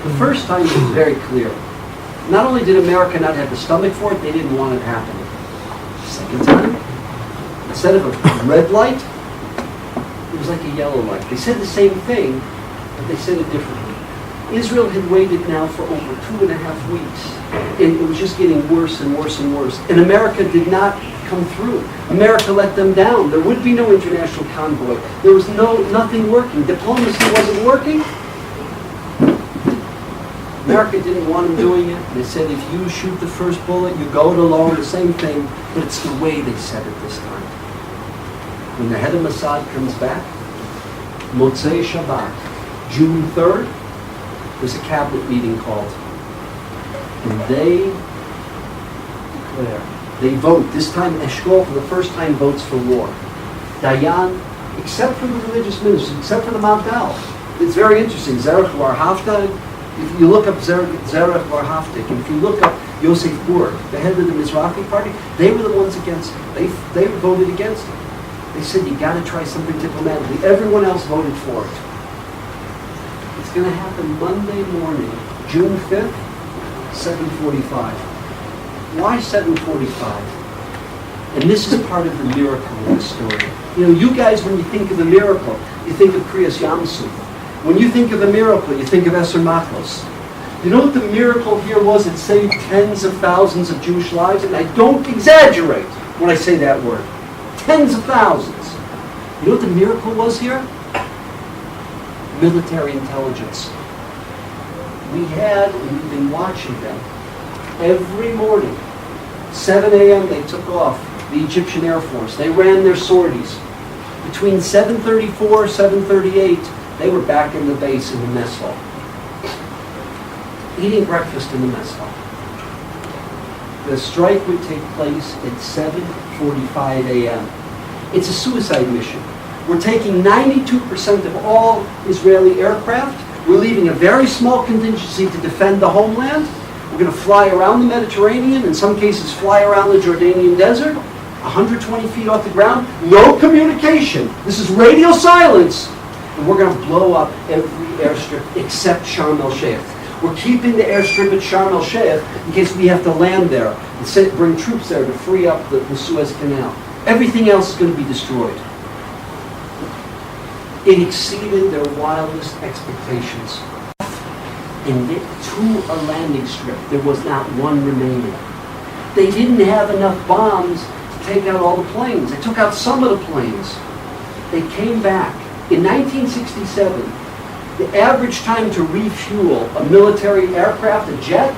The first time it was very clear. Not only did America not have the stomach for it, they didn't want it happening. Second time, instead of a red light, it was like a yellow light. They said the same thing, but they said it differently. Israel had waited now for over 2.5 weeks, and it was just getting worse and worse and worse. And America did not come through. America let them down. There would be no international convoy. There was nothing working. Diplomacy wasn't working. America didn't want them doing it. They said, if you shoot the first bullet, you go it alone, the same thing. But it's the way they said it this time. When the head of Mossad comes back, Motzei Shabbat, June 3rd, there's a cabinet meeting called. And they declare, they vote. This time, Eshkol, for the first time, votes for war. Dayan, except for the religious ministers, except for the Mavdal. It's very interesting. Zerach Warhafta, if you look up Zerach Warhaftik, and if you look up Yosef Burg, the head of the Mizrahi party, they were the ones against him. They voted against him. They said, you got to try something diplomatically. Everyone else voted for it. It's going to happen Monday morning, June 5th, 7:45. Why 7:45? And this is part of the miracle of the story. You guys, when you think of the miracle, you think of Kriyas Yamsuf. When you think of the miracle, you think of Esser Machlos. You know what the miracle here was? It saved tens of thousands of Jewish lives, and I don't exaggerate when I say that word. Tens of thousands. You know what the miracle was here? Military intelligence. We've been watching them. Every morning, 7 a.m. they took off, the Egyptian Air Force. They ran their sorties. Between 7:34, 7:38, they were back in the base in the mess hall. Eating breakfast in the mess hall. The strike would take place at 7:45 a.m. It's a suicide mission. We're taking 92% of all Israeli aircraft. We're leaving a very small contingency to defend the homeland. We're going to fly around the Mediterranean, in some cases fly around the Jordanian desert, 120 feet off the ground, no communication. This is radio silence. And we're going to blow up every airstrip except Sharm el-Sheikh. We're keeping the airstrip at Sharm el-Sheikh in case we have to land there and bring troops there to free up the Suez Canal. Everything else is going to be destroyed. It exceeded their wildest expectations. And to a landing strip, there was not one remaining. They didn't have enough bombs to take out all the planes. They took out some of the planes. They came back. In 1967, the average time to refuel a military aircraft, a jet,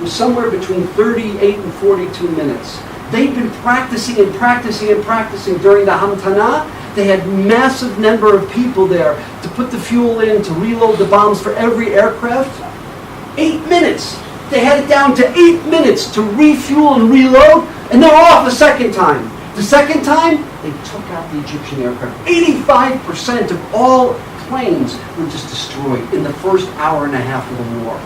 was somewhere between 38 and 42 minutes. They'd been practicing and practicing and practicing during the Hamtana. They had massive number of people there to put the fuel in, to reload the bombs for every aircraft. 8 minutes. They had it down to 8 minutes to refuel and reload, and they're off the second time. The second time, they took out the Egyptian aircraft. 85% of all planes were just destroyed in the first hour and a half of the war.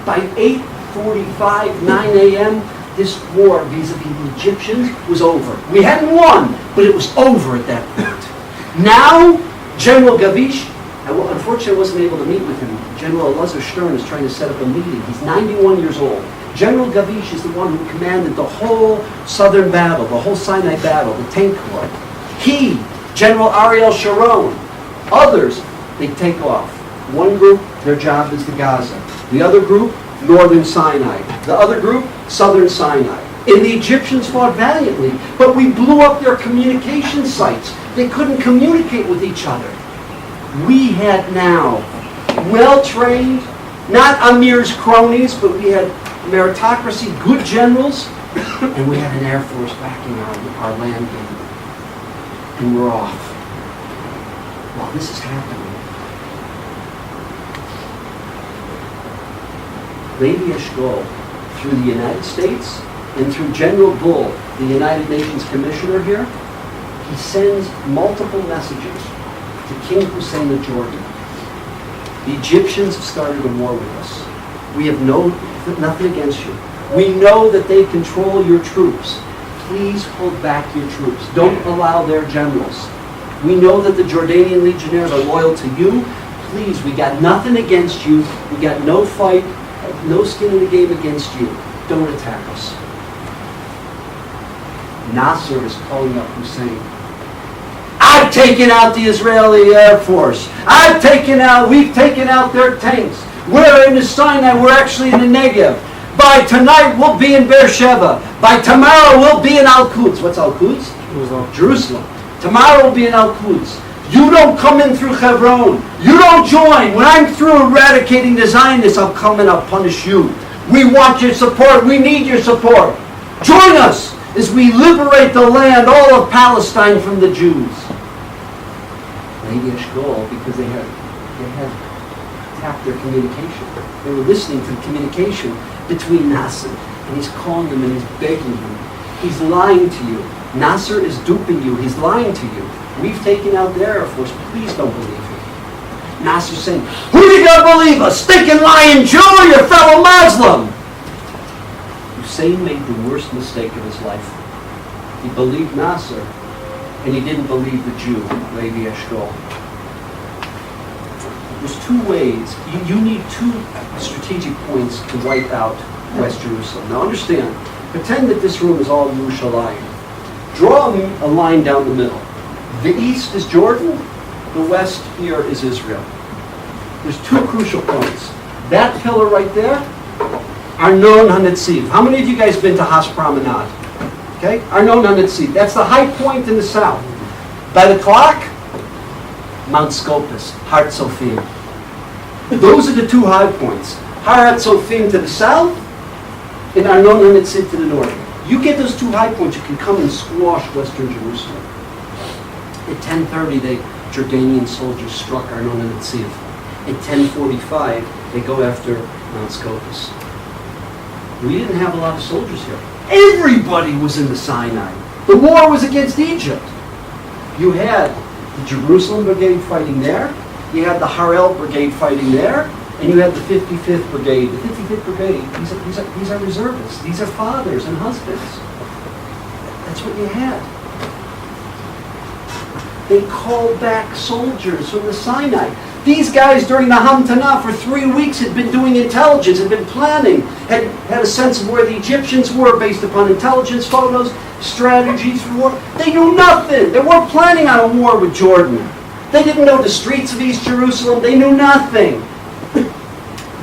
By 8:45, 9 a.m., this war vis-a-vis the Egyptians was over. We hadn't won, but it was over at that point. Now, General Gavish, unfortunately I wasn't able to meet with him. General Elazar Stern is trying to set up a meeting. He's 91 years old. General Gavish is the one who commanded the whole southern battle, the whole Sinai battle, the tank corps. He, General Ariel Sharon, others, they take off. One group, their job is the Gaza. The other group, northern Sinai. The other group, southern Sinai. And the Egyptians fought valiantly, but we blew up their communication sites. They couldn't communicate with each other. We had now well-trained, not Amir's cronies, but we had meritocracy, good generals, and we had an air force backing our land game. And we're off. While this is happening, Levi Eshkol, through the United States and through General Bull, the United Nations Commissioner here, he sends multiple messages to King Hussein of Jordan. The Egyptians have started a war with us. We have nothing against you. We know that they control your troops. Please hold back your troops. Don't allow their generals. We know that the Jordanian legionnaires are loyal to you. Please, we got nothing against you. We got no fight, no skin in the game against you. Don't attack us. Nasser is calling up Hussein. I've taken out the Israeli Air Force. We've taken out their tanks. We're in the Sinai, we're actually in the Negev. By tonight, we'll be in Beersheba. By tomorrow, we'll be in Al-Quds. What's Al-Quds? Jerusalem. Tomorrow, we'll be in Al-Quds. You don't come in through Hebron. You don't join. When I'm through eradicating the Zionists, I'll come and I'll punish you. We want your support. We need your support. Join us as we liberate the land, all of Palestine, from the Jews. Levi Eshkol, because they had tapped their communication. They were listening to the communication between Nasser, and he's calling them and he's begging him. He's lying to you. Nasser is duping you. He's lying to you. We've taken out their Air Force. Please don't believe him. Nasser's saying, who are you going to believe? A stinking lying Jew or your fellow Muslim? Hussein made the worst mistake of his life. He believed Nasser, and he didn't believe the Jew, Levi Eshkol. There's two ways. You need two strategic points to wipe out West Jerusalem. Now understand, pretend that this room is all Yerushalayim. Draw a line down the middle. The east is Jordan, the west here is Israel. There's two crucial points. That pillar right there, Arnon HaNetziv. How many of you guys been to Has Promenade? Okay, Arnon HaNetziv. That's the high point in the south. By the clock, Mount Scopus, Har Tzofim. Those are the two high points. Har Tzofim to the south, and Arnon HaNetziv to the north. You get those two high points, you can come and squash Western Jerusalem. At 10:30, the Jordanian soldiers struck Arnon HaNetziv. At 10:45, they go after Mount Scopus. We didn't have a lot of soldiers here. Everybody was in the Sinai. The war was against Egypt. You had the Jerusalem Brigade fighting there, you had the Harel Brigade fighting there, and you had the 55th Brigade. The 55th Brigade, these are reservists. These are fathers and husbands. That's what you had. They called back soldiers from the Sinai. These guys during the Hamtana for 3 weeks had been doing intelligence, had been planning, had a sense of where the Egyptians were based upon intelligence photos, strategies for war. They knew nothing. They weren't planning on a war with Jordan. They didn't know the streets of East Jerusalem. They knew nothing.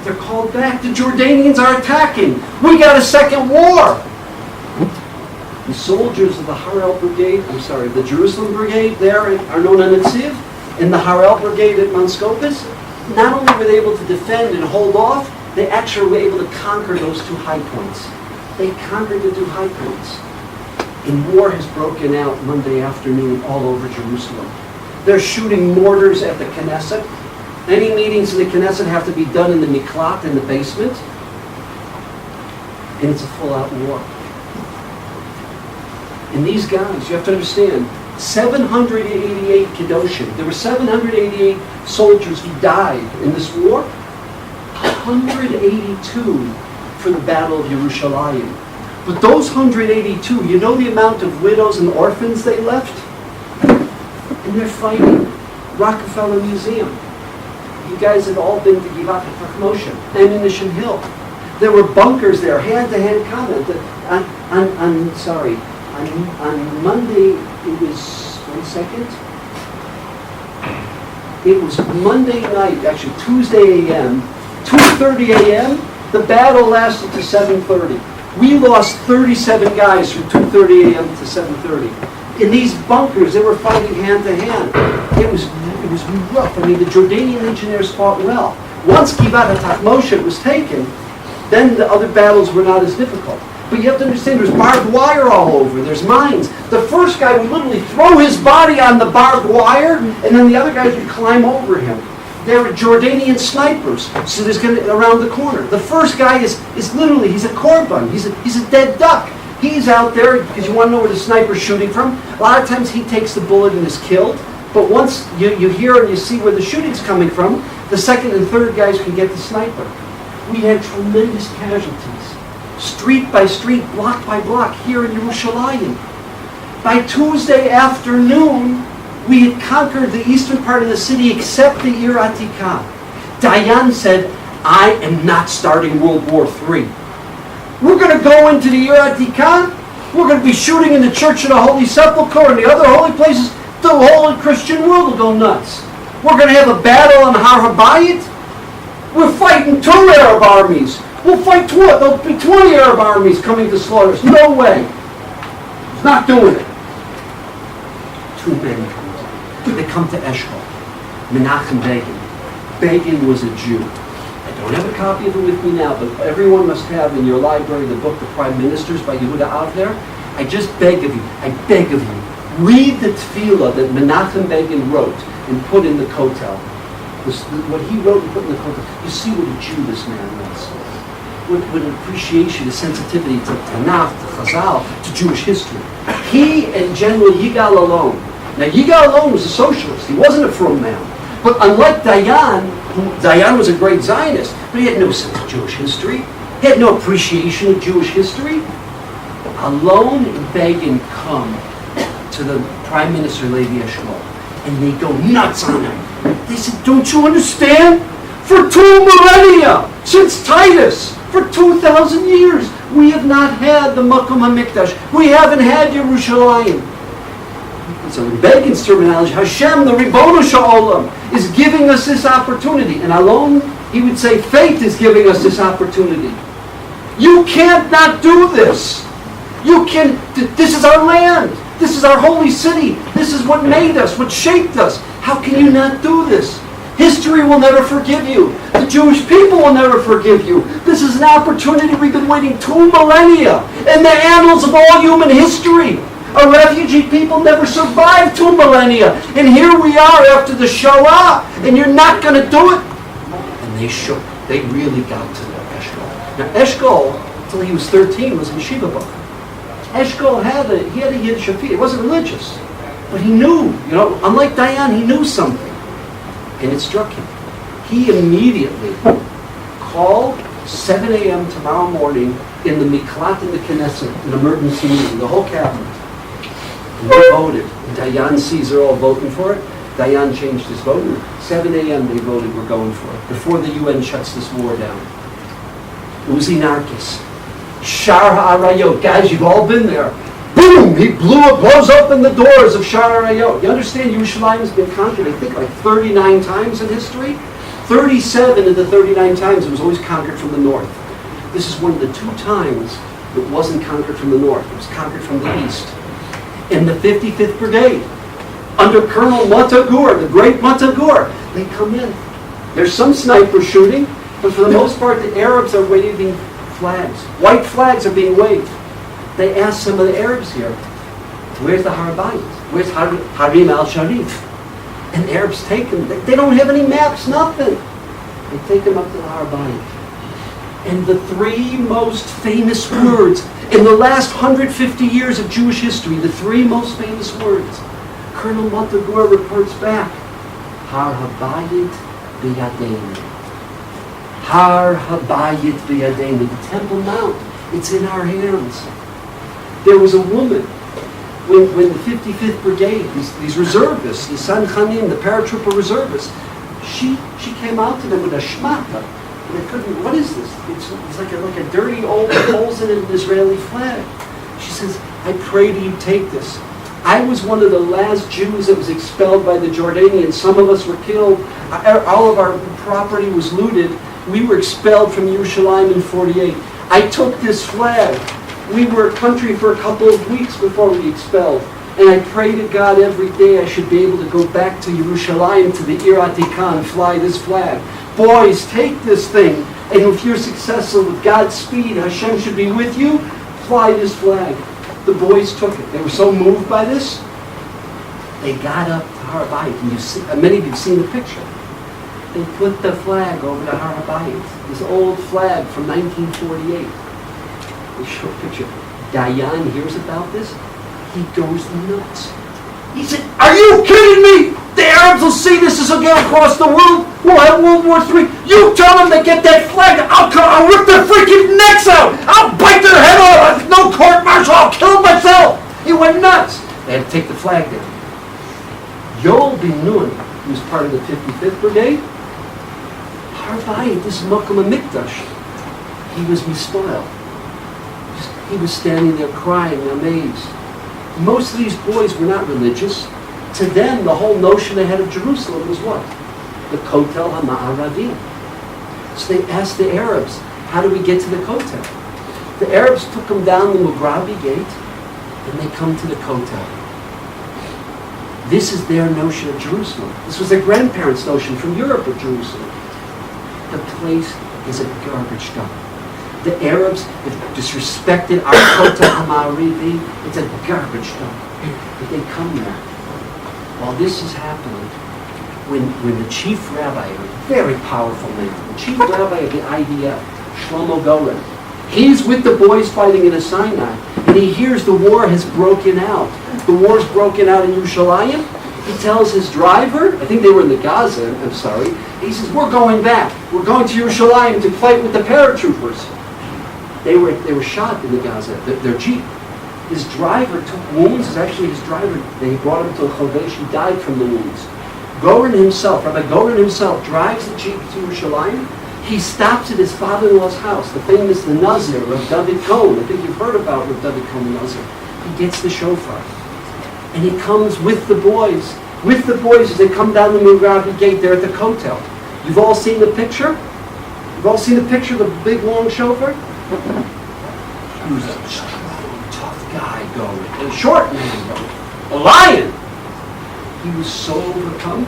They're called back. The Jordanians are attacking. We got a second war. The soldiers of the Harel Brigade, the Jerusalem Brigade there at Arnon HaNetziv, and the Harel Brigade at Mount Scopus, not only were they able to defend and hold off, they actually were able to conquer those two high points. They conquered the two high points. And war has broken out Monday afternoon all over Jerusalem. They're shooting mortars at the Knesset. Any meetings in the Knesset have to be done in the miklat, in the basement. And it's a full-out war. And these guys, you have to understand, 788 Kedoshim. There were 788 soldiers who died in this war. 182 for the Battle of Yerushalayim. But those 182, you know the amount of widows and orphans they left? And they're fighting Rockefeller Museum. You guys have all been to Givat HaTachmoshe, Ammunition Hill. There were bunkers there, hand-to-hand combat. On Monday, it was, it was Monday night, actually Tuesday a.m., 2:30 a.m., the battle lasted to 7:30. We lost 37 guys from 2:30 a.m. to 7:30. In these bunkers, they were fighting hand-to-hand. It was rough. I mean, the Jordanian engineers fought well. Once Givat HaTachmoshe was taken, then the other battles were not as difficult. But you have to understand, there's barbed wire all over. There's mines. The first guy would literally throw his body on the barbed wire, and then the other guys would climb over him. There were Jordanian snipers, so there's going to around the corner. The first guy is literally, he's a korban. He's a dead duck. He's out there, because you want to know where the sniper's shooting from. A lot of times he takes the bullet and is killed. But once you hear and you see where the shooting's coming from, the second and third guys can get the sniper. We had tremendous casualties. Street by street, block by block, here in Yerushalayim. By Tuesday afternoon, we had conquered the eastern part of the city except the Ir Atikah. Dayan said, I am not starting World War III. We're going to go into the Ir Atikah. We're going to be shooting in the Church of the Holy Sepulchre and the other holy places. The whole Christian world will go nuts. We're going to have a battle on Har HaBayit. We're fighting 2 Arab armies. We'll fight 20. There'll be 20 Arab armies coming to slaughter us. No way. He's not doing it. 2 men come. They come to Eshkol. Menachem Begin. Begin was a Jew. I don't have a copy of it with me now, but everyone must have in your library the book, The Prime Ministers by Yehuda Avner. I just beg of you, read the tefillah that Menachem Begin wrote and put in the kotel. What he wrote and put in the kotel. You see what a Jew this man was. What an appreciation, a sensitivity to Tanakh, to Chazal, to Jewish history. He and General Yigal Allon. Now, Yigal Allon was a socialist. He wasn't a frum man. But unlike Dayan, Dayan was a great Zionist, but he had no sense of Jewish history. He had no appreciation of Jewish history. Allon and Begin come to the Prime Minister Levi Eshkol, and they go nuts on him. They said, don't you understand? For 2 millennia, since Titus, for 2,000 years, we have not had the Makom HaMikdash. We haven't had Yerushalayim. So in Begin's terminology, Hashem, the Ribono Sha'olam, is giving us this opportunity. And alone, he would say, fate is giving us this opportunity. You can't not do this. This is our land. This is our holy city. This is what made us, what shaped us. How can you not do this? History will never forgive you. The Jewish people will never forgive you. This is an opportunity we've been waiting 2 millennia in the annals of all human history. A refugee people never survived 2 millennia. And here we are after the Shoah, and you're not going to do it? And they shook. They really got to Eshkol. Now, Eshkol, until he was 13, was a yeshiva book. Eshkol had a Yiddish faith. He wasn't religious. But he knew, unlike Dayan, he knew something. And it struck him. He immediately called 7 a.m. tomorrow morning in the Miklat in the Knesset, an emergency meeting, the whole cabinet. And they voted. And Dayan sees they're all voting for it. Dayan changed his vote. 7 a.m. they voted, we're going for it. Before the UN shuts this war down. Uzi Narkis. Shar HaArayot. Guys, you've all been there. Boom! He blows open the doors of Sha'ar HaYo. You understand, Yerushalayim has been conquered, I think, like 39 times in history. 37 of the 39 times it was always conquered from the north. This is one of the 2 times it wasn't conquered from the north. It was conquered from the east. In the 55th Brigade, under Colonel Matagur, the great Matagur, they come in. There's some sniper shooting, but for the most part, the Arabs are waving flags. White flags are being waved. They ask some of the Arabs here, where's the Harabayit? Where's Harim al-Sharif? And the Arabs take them. They don't have any maps, nothing. They take them up to the Harabayit. And the 3 most famous words in the last 150 years of Jewish history, the 3 most famous words, Colonel Montagur reports back, Har Habayit b'yadeinu. Har Habayit b'yadeinu. The Temple Mount, it's in our hands. There was a woman, when the 55th Brigade, these reservists, the San Chanim, the paratrooper reservists, she came out to them with a shmata. And they couldn't, what is this? It's like a dirty old holes in an Israeli flag. She says, I pray you take this. I was one of the last Jews that was expelled by the Jordanians. Some of us were killed. All of our property was looted. We were expelled from Yerushalayim in 48. I took this flag. We were a country for a couple of weeks before we expelled. And I pray to God every day I should be able to go back to Yerushalayim, to the Ir Atikah, and fly this flag. Boys, take this thing. And if you're successful with God's speed, Hashem should be with you, fly this flag. The boys took it. They were so moved by this, they got up to Har Habayit. And many of you have seen the picture. They put the flag over the Har Habayit. This old flag from 1948. They show a picture. Dayan hears about this. He goes nuts. He said, are you kidding me? The Arabs will see this as a go across the world. We'll have World War III. You tell them to get that flag. I'll rip their freaking necks out. I'll bite their head off. No court martial. I'll kill myself. He went nuts. They had to take the flag down. Yoel bin Nun, who was part of the 55th Brigade, Har Habayit, this Mokum HaMikdash, he was mispoiled. He was standing there crying, amazed. Most of these boys were not religious. To them, the whole notion they had of Jerusalem was what? The Kotel HaMa'aravi. So they asked the Arabs, how do we get to the Kotel? The Arabs took them down the Mughrabi gate, and they come to the Kotel. This is their notion of Jerusalem. This was their grandparents' notion from Europe of Jerusalem. The place is a garbage dump. The Arabs have disrespected our Kotel HaMa'arivi. It's a garbage dump. But they come there. While this is happening, when the chief rabbi, a very powerful man, the chief rabbi of the IDF, Shlomo Golan, he's with the boys fighting in Sinai, and he hears the war has broken out. The war's broken out in Yerushalayim. He tells his driver, I think they were in the Gaza, I'm sorry, he says, we're going back. We're going to Yerushalayim to fight with the paratroopers. They were shot in the Gaza, their Jeep. His driver took wounds. Actually, his driver, they brought him to a Chodesh. He died from the wounds. Golan himself, Rabbi Golan himself, drives the Jeep to Yerushalayim. He stops at his father-in-law's house, the famous the Nasser, Rav David Cohen. I think you've heard about Rav David Cohen, the Nasser. He gets the shofar. And he comes with the boys as they come down the Mughrabi gate there at the Kotel. You've all seen the picture? You've all seen the picture of the big, long shofar? He was a strong, tough guy going. A short man going. A lion! He was so overcome.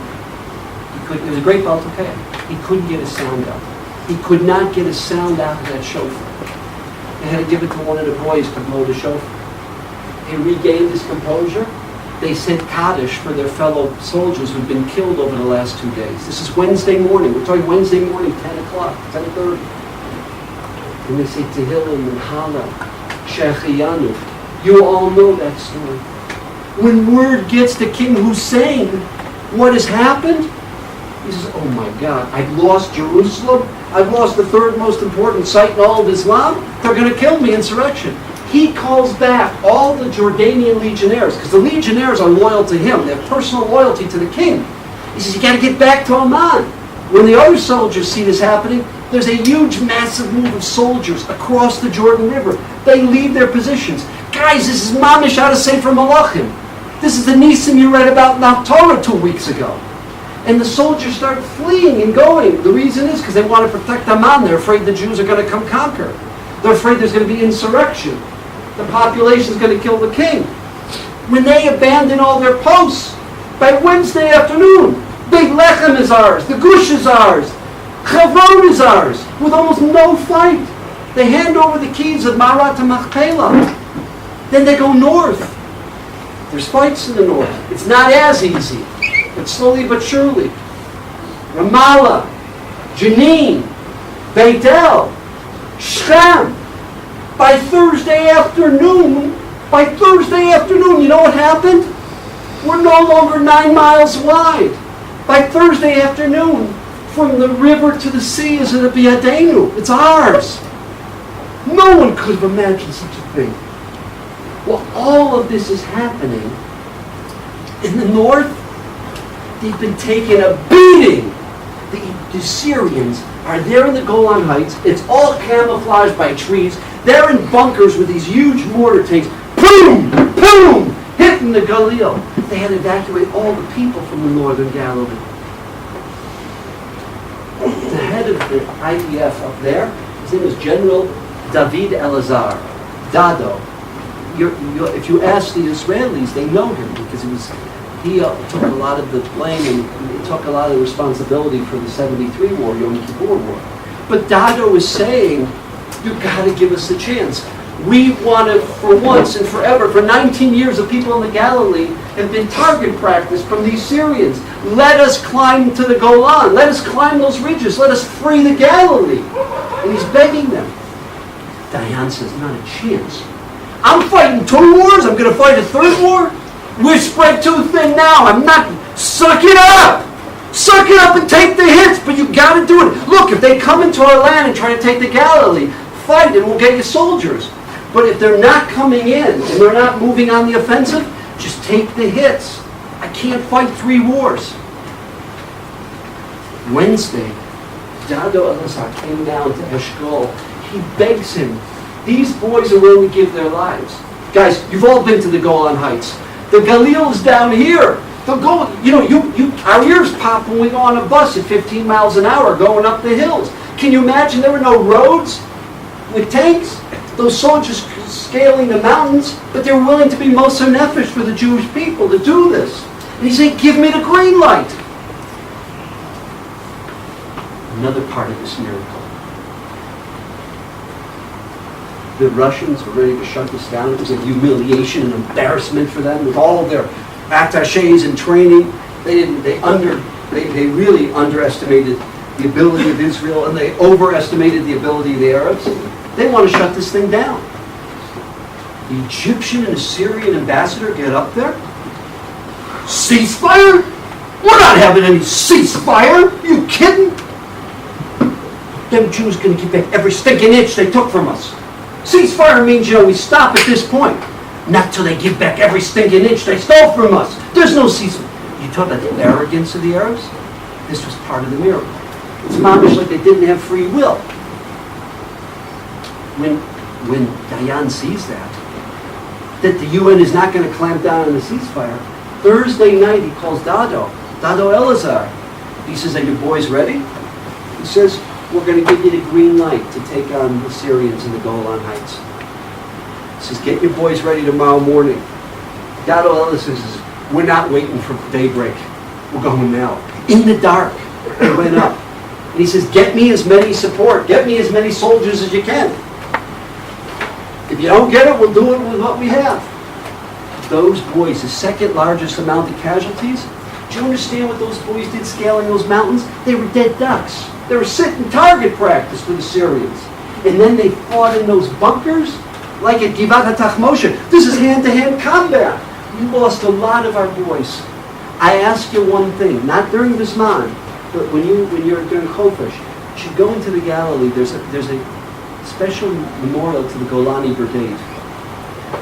It was a great Baltokeh. He couldn't get a sound out. He could not get a sound out of that shofar. They had to give it to one of the boys to blow the shofar. He regained his composure. They sent Kaddish for their fellow soldiers who had been killed over the last 2 days. This is Wednesday morning. We're talking Wednesday morning, 10 o'clock, 10:30. And they say Tehillim and Hala, Shechiyanu. You all know that story. When word gets to King Hussein what has happened, he says, oh my God, I've lost Jerusalem. I've lost the third most important site in all of Islam. They're going to kill me, insurrection. He calls back all the Jordanian legionnaires, because the legionnaires are loyal to him. They have personal loyalty to the king. He says, you got to get back to Amman. When the other soldiers see this happening, there's a huge, massive move of soldiers across the Jordan River. They leave their positions. Guys, this is mamish out of Sefer Malachim. This is the Nisim you read about in Torah 2 weeks ago. And the soldiers start fleeing and going. The reason is because they want to protect Amman. They're afraid the Jews are going to come conquer. They're afraid there's going to be insurrection. The population is going to kill the king. When they abandon all their posts, by Wednesday afternoon, Beit Lechem is ours, the Gush is ours, Chavron is ours, with almost no fight. They hand over the keys of Marat and Machpelah. Then they go north. There's fights in the north. It's not as easy, but slowly but surely. Ramallah, Jenin, Beit El, Shechem. By Thursday afternoon, you know what happened? We're no longer 9 miles wide. By Thursday afternoon, from the river to the sea is a biyadenu. It's ours. No one could have imagined such a thing. Well, all of this is happening. In the north, they've been taking a beating. The Syrians are there in the Golan Heights. It's all camouflaged by trees. They're in bunkers with these huge mortar tanks. Boom! Boom! Hitting the Galil. They had to evacuate all the people from the northern Galilee. The head of the IDF up there, his name is General David Elazar. Dado. If you ask the Israelis, they know him because he took a lot of the blame and he took a lot of the responsibility for the 73 war, Yom Kippur War. But Dado is saying, you've got to give us a chance. We want to, for once and forever, for 19 years, the people in the Galilee have been target practiced from these Syrians. Let us climb to the Golan. Let us climb those ridges. Let us free the Galilee. And he's begging them. Dayan says, not a chance. I'm fighting 2 wars. I'm going to fight a 3rd war. We're spread too thin now. I'm not. Suck it up. Suck it up and take the hits. But you got to do it. Look, if they come into our land and try to take the Galilee, fight and we'll get you soldiers. But if they're not coming in and they're not moving on the offensive, just take the hits. I can't fight 3 wars. Wednesday, Dado Elazar came down to Eshkol. He begs him. These boys are willing to give their lives. Guys, you've all been to the Golan Heights. The Galil is down here. Our ears pop when we go on a bus at 15 miles an hour going up the hills. Can you imagine there were no roads with tanks? Those soldiers scaling the mountains, but they were willing to be Moser Nefesh for the Jewish people to do this. And he said, give me the green light. Another part of this miracle. The Russians were ready to shut this down. It was a humiliation and embarrassment for them with all of their attachés and training. They really underestimated the ability of Israel, and they overestimated the ability of the Arabs. They want to shut this thing down. The Egyptian and Assyrian ambassador get up there. Ceasefire? We're not having any ceasefire. Are you kidding? Them Jews going to give back every stinking inch they took from us. Ceasefire means, we stop at this point. Not till they give back every stinking inch they stole from us. There's no ceasefire. You talk about the arrogance of the Arabs? This was part of the miracle. It's mamish like they didn't have free will. When Dayan sees that the UN is not going to clamp down on the ceasefire, Thursday night he calls Dado Elazar. He says, are you boys ready? He says, we're going to give you the green light to take on the Syrians in the Golan Heights. He says, get your boys ready tomorrow morning. Dado Elazar says, we're not waiting for daybreak. We're going now. In the dark, they went up. And he says, get me as many soldiers as you can. If you don't get it, we'll do it with what we have. Those boys, the second largest amount of casualties, do you understand what those boys did scaling those mountains? They were dead ducks. They were sitting target practice for the Syrians. And then they fought in ththose bunkers like at Givat HaTachmoshe. This is hand-to-hand combat. We lost a lot of our boys. I ask you one thing, not during Bisman, but when you're during Chofish, you should go into the Galilee. There's a special memorial to the Golani Brigade.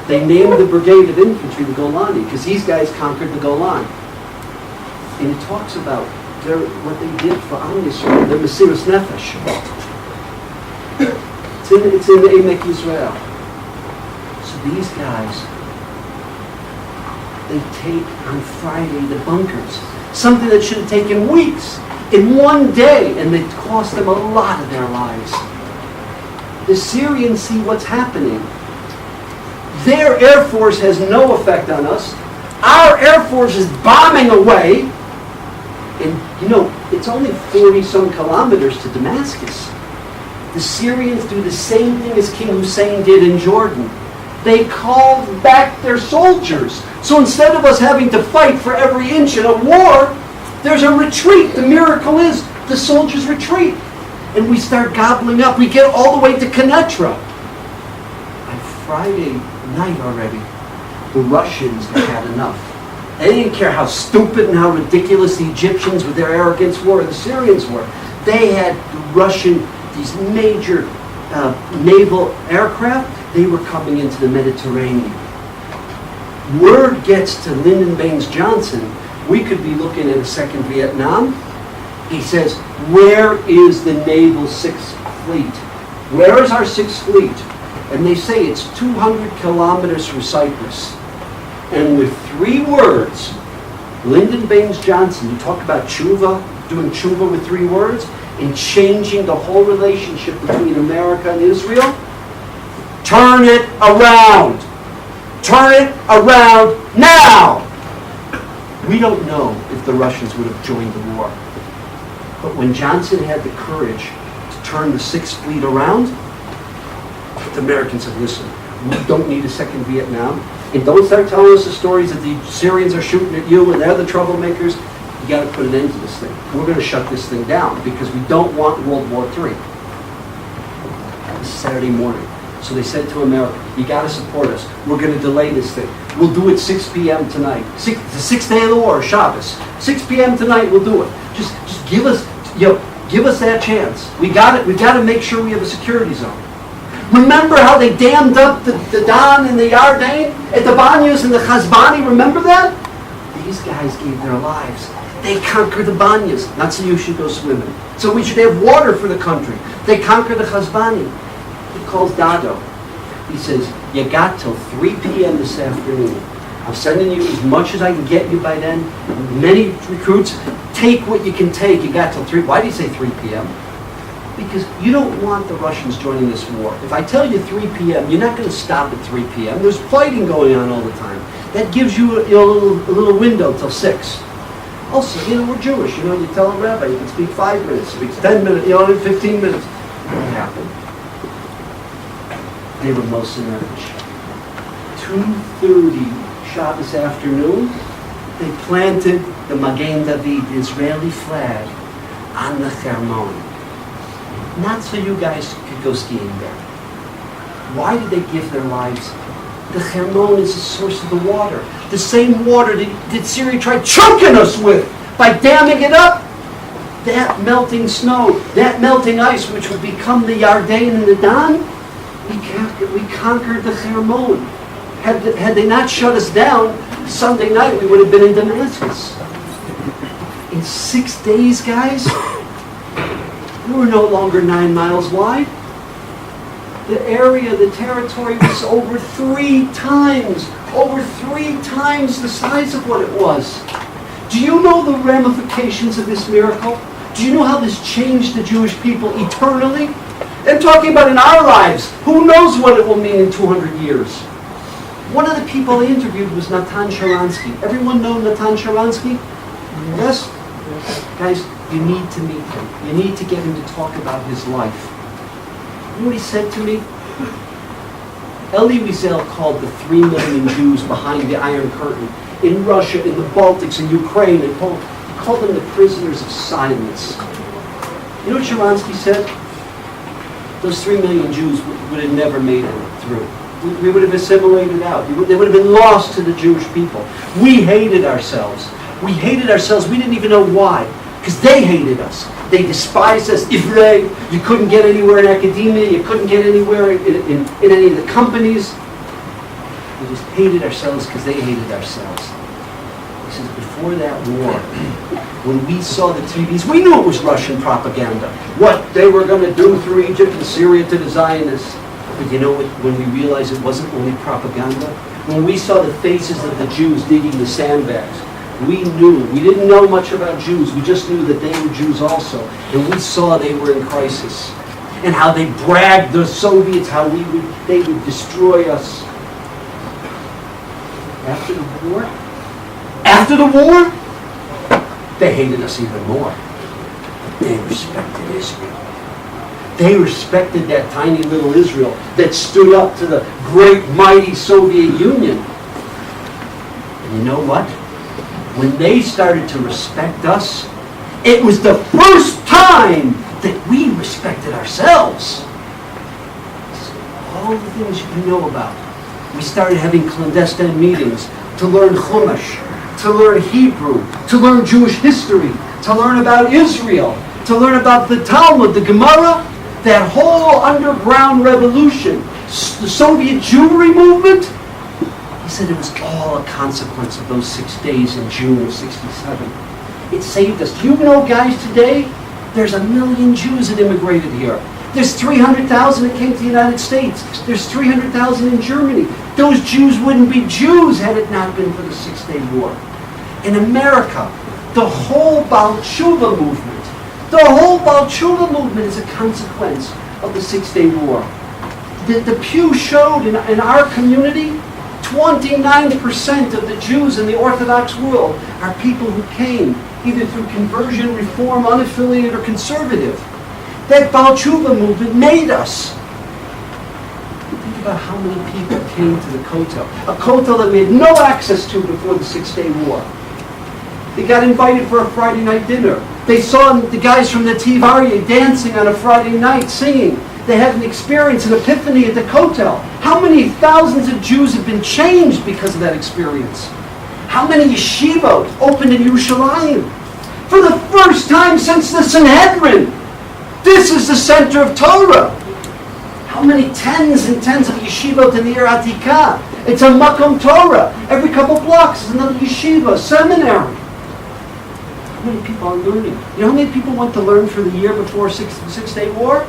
They named the brigade of infantry the Golani because these guys conquered the Golan. And it talks about what they did for Am Yisrael, their Mesiras Nefesh. It's in the Emek Yisrael. So These guys, they take on Friday the bunkers, something that should have taken weeks, in one day, and it cost them a lot of their lives. The Syrians see what's happening. Their Air Force has no effect on us. Our Air Force is bombing away. And, you know, it's only 40-some kilometers to Damascus. The Syrians do the same thing as King Hussein did in Jordan. They called back their soldiers. So instead of us having to fight for every inch in a war, there's a retreat. The miracle is the soldiers retreat. And we start gobbling up. We get all the way to Quneitra. On Friday night already, the Russians had had enough. They didn't care how stupid and how ridiculous the Egyptians with their arrogance were, or the Syrians were. They had these major naval aircraft. They were coming into the Mediterranean. Word gets to Lyndon Baines Johnson, we could be looking at a second Vietnam. He says, where is the naval Sixth Fleet? Where is our Sixth Fleet? And they say it's 200 kilometers from Cyprus. And with 3 words, Lyndon Baines Johnson, you talk about tshuva, doing tshuva with 3 words, and changing the whole relationship between America and Israel. Turn it around. Turn it around now. We don't know if the Russians would have joined the war. But when Johnson had the courage to turn the Sixth Fleet around, the Americans said, listen, we don't need a second Vietnam. And don't start telling us the stories that the Syrians are shooting at you and they're the troublemakers. You got to put an end to this thing. We're going to shut this thing down because we don't want World War III. That was Saturday morning. So they said to America, you got to support us. We're going to delay this thing. We'll do it 6 p.m. tonight. The 6th day of the war, Shabbos. 6 p.m. tonight, we'll do it. Just give us, give us that chance. We got it. We've got to make sure we have a security zone. Remember how they dammed up the Don and the Yarden at the Banyas and the Chazbani? Remember that? These guys gave their lives. They conquered the Banyas. Not so you should go swimming. So we should have water for the country. They conquered the Chazbani. He calls Dado. He says, you got till 3 p.m. this afternoon. I'm sending you as much as I can get you by then. Many recruits, take what you can take. You got till 3. Why do you say 3 p.m.? Because you don't want the Russians joining this war. If I tell you 3 p.m., you're not going to stop at 3 p.m. There's fighting going on all the time. That gives you a little window till 6. Also, we're Jewish. You tell a rabbi, you can speak 5 minutes, speak 10 minutes, 15 minutes. What happened? They were most enraged. 2:30 Shabbos afternoon, they planted the Magen David, the Israeli flag, on the Hermon. Not so you guys could go skiing there. Why did they give their lives? The Hermon is the source of the water. The same water that Syria tried choking us with by damming it up. That melting snow, that melting ice, which would become the Yarden and the Don, we conquered the Hermon. Had they not shut us down, Sunday night we would have been in Damascus. In 6 days, guys, we were no longer 9 miles wide. The area, the territory was over 3 times the size of what it was. Do you know the ramifications of this miracle? Do you know how this changed the Jewish people eternally? I'm talking about in our lives. Who knows what it will mean in 200 years? One of the people I interviewed was Natan Sharansky. Everyone know Natan Sharansky? Yes? Guys, you need to meet him. You need to get him to talk about his life. You know what he said to me? Elie Wiesel called the 3 million Jews behind the Iron Curtain in Russia, in the Baltics, in Ukraine, and he called them the prisoners of silence. You know what Sharansky said? Those 3 million Jews would have never made it through. We would have assimilated out. They would have been lost to the Jewish people. We hated ourselves. We hated ourselves. We didn't even know why. Because they hated us. They despised us. You couldn't get anywhere in academia. You couldn't get anywhere in any of the companies. We just hated ourselves because they hated ourselves. He says, before that war, when we saw the TVs, we knew it was Russian propaganda. What they were going to do through Egypt and Syria to the Zionists. But you know what, when we realized it wasn't only propaganda, when we saw the faces of the Jews digging the sandbags, we knew, we didn't know much about Jews, we just knew that they were Jews also. And we saw they were in crisis. And how they bragged, the Soviets, how they would destroy us. After the war, they hated us even more. They respected Israel. They respected that tiny little Israel that stood up to the great, mighty Soviet Union. And you know what? When they started to respect us, it was the first time that we respected ourselves. All the things you know about. We started having clandestine meetings to learn Chumash, to learn Hebrew, to learn Jewish history, to learn about Israel, to learn about the Talmud, the Gemara, that whole underground revolution, the Soviet Jewry movement. He said it was all a consequence of those 6 days in June of '67. It saved us. Do you know, guys, today, there's 1 million Jews that immigrated here. There's 300,000 that came to the United States. There's 300,000 in Germany. Those Jews wouldn't be Jews had it not been for the 6-Day War. In America, the whole Baal Tshuva movement, is a consequence of the 6-Day War. The Pew showed in our community, 29% of the Jews in the Orthodox world are people who came either through conversion, reform, unaffiliated, or conservative. That Baal Tshuva movement made us. Think about how many people came to the Kotel. A Kotel that we had no access to before the 6-Day War. They got invited for a Friday night dinner. They saw the guys from the Aryeh dancing on a Friday night, singing. They had an experience, an epiphany at the Kotel. How many thousands of Jews have been changed because of that experience? How many yeshivot opened in Yerushalayim? For the first time since the Sanhedrin, this is the center of Torah. How many tens and tens of yeshivot in the Ir Atikah? It's a Makom Torah. Every couple blocks is another yeshiva, seminary. How many people are learning? You know how many people went to learn for the year before Six-Day War?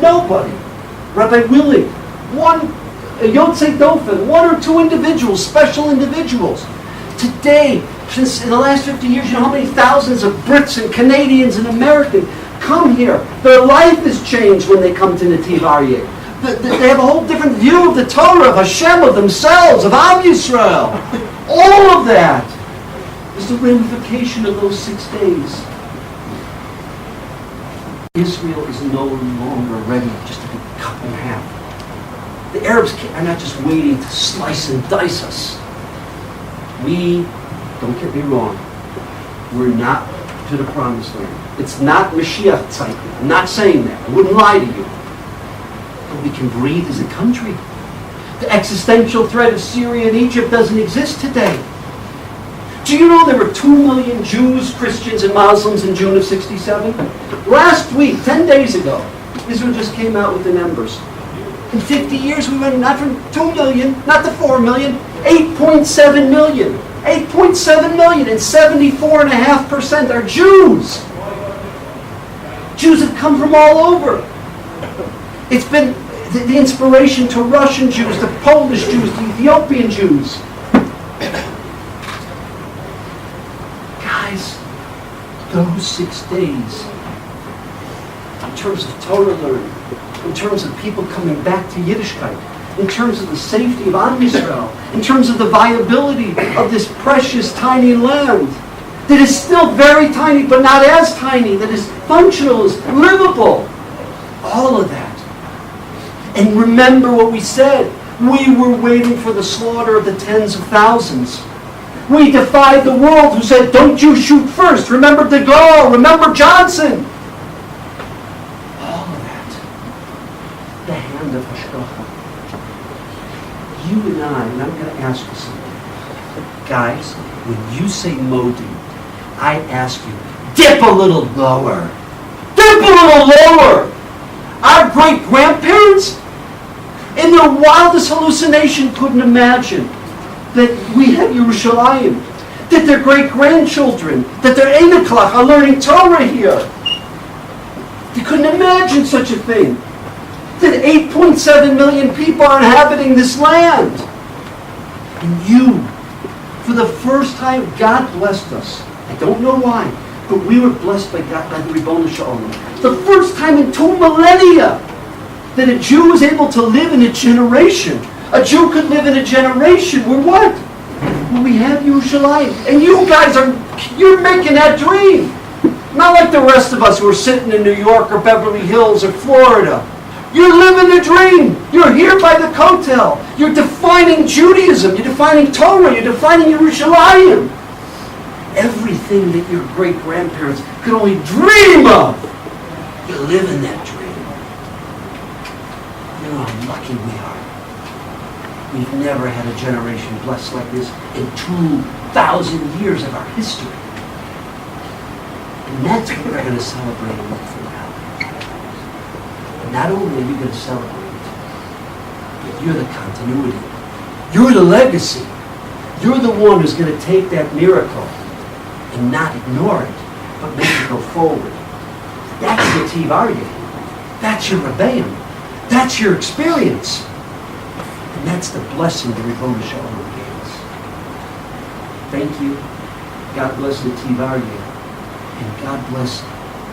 Nobody. Rabbi Willig, Yotzei Dofen, 1 or 2 individuals, special individuals. Today, since in the last 50 years, you know how many thousands of Brits and Canadians and Americans come here. Their life is changed when they come to Netiv Aryeh. They have a whole different view of the Torah, of Hashem, of themselves, of Am Yisrael. All of that is the ramification of those 6 days. Israel is no longer ready just to be cut in half. The Arabs are not just waiting to slice and dice us. We, don't get me wrong, we're not to the promised land. It's not Mashiach Tzaitin. I'm not saying that. I wouldn't lie to you. But we can breathe as a country. The existential threat of Syria and Egypt doesn't exist today. Do you know there were 2 million Jews, Christians, and Muslims in June of '67? Last week, 10 days ago, Israel just came out with the numbers. In 50 years, we went not from 2 million, not to 4 million, 8.7 million. 8.7 million, and 74.5% are Jews. Jews have come from all over. It's been the inspiration to Russian Jews, to Polish Jews, to Ethiopian Jews. Guys, those 6 days, in terms of Torah learning, in terms of people coming back to Yiddishkeit, in terms of the safety of Am Yisrael, in terms of the viability of this precious tiny land that is still very tiny, but not as tiny, that is functional, is livable. All of that. And remember what we said. We were waiting for the slaughter of the tens of thousands. We defied the world who said, don't you shoot first. Remember de Gaulle. Remember Johnson. All of that. The hand of Hashgacha. You and I'm going to ask you something. Guys, when you say Modi, I ask you, dip a little lower. Dip a little lower. Our great-grandparents, in their wildest hallucination, couldn't imagine that we have Yerushalayim, that their great-grandchildren, that their Einiklach are learning Torah here. They couldn't imagine such a thing. that 8.7 million people are inhabiting this land. And you, for the first time, God blessed us. I don't know why, but we were blessed by God, by the Ribbon Shalom. The first time in 2 millennia that a Jew was able to live in a generation. A Jew could live in a generation where what? Well, we have Yerushalayim. And you guys you're making that dream. Not like the rest of us who are sitting in New York or Beverly Hills or Florida. You're living the dream. You're here by the kotel. You're defining Judaism. You're defining Torah. You're defining Yerushalayim. Everything that your great-grandparents could only dream of. You're living that dream. You know how lucky we are. We've never had a generation blessed like this in 2,000 years of our history. And that's what we're going to celebrate and look for now. And not only are you going to celebrate, but you're the continuity. You're the legacy. You're the one who's going to take that miracle and not ignore it, but make it go forward. That's the Tivarya. That's your Rebbeim. That's your experience. And that's the blessing the Ribbon Shalom gave us. Thank you. God bless the Tivarya. And God bless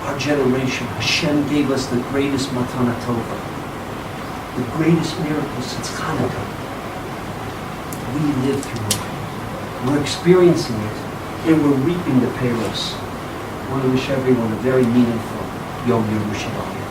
our generation. Hashem gave us the greatest Matana Tova. The greatest miracle since Hanukkah. We lived through it. We're experiencing it. And we're reaping the payrolls. I want to wish everyone a very meaningful Yom Yerushalayim.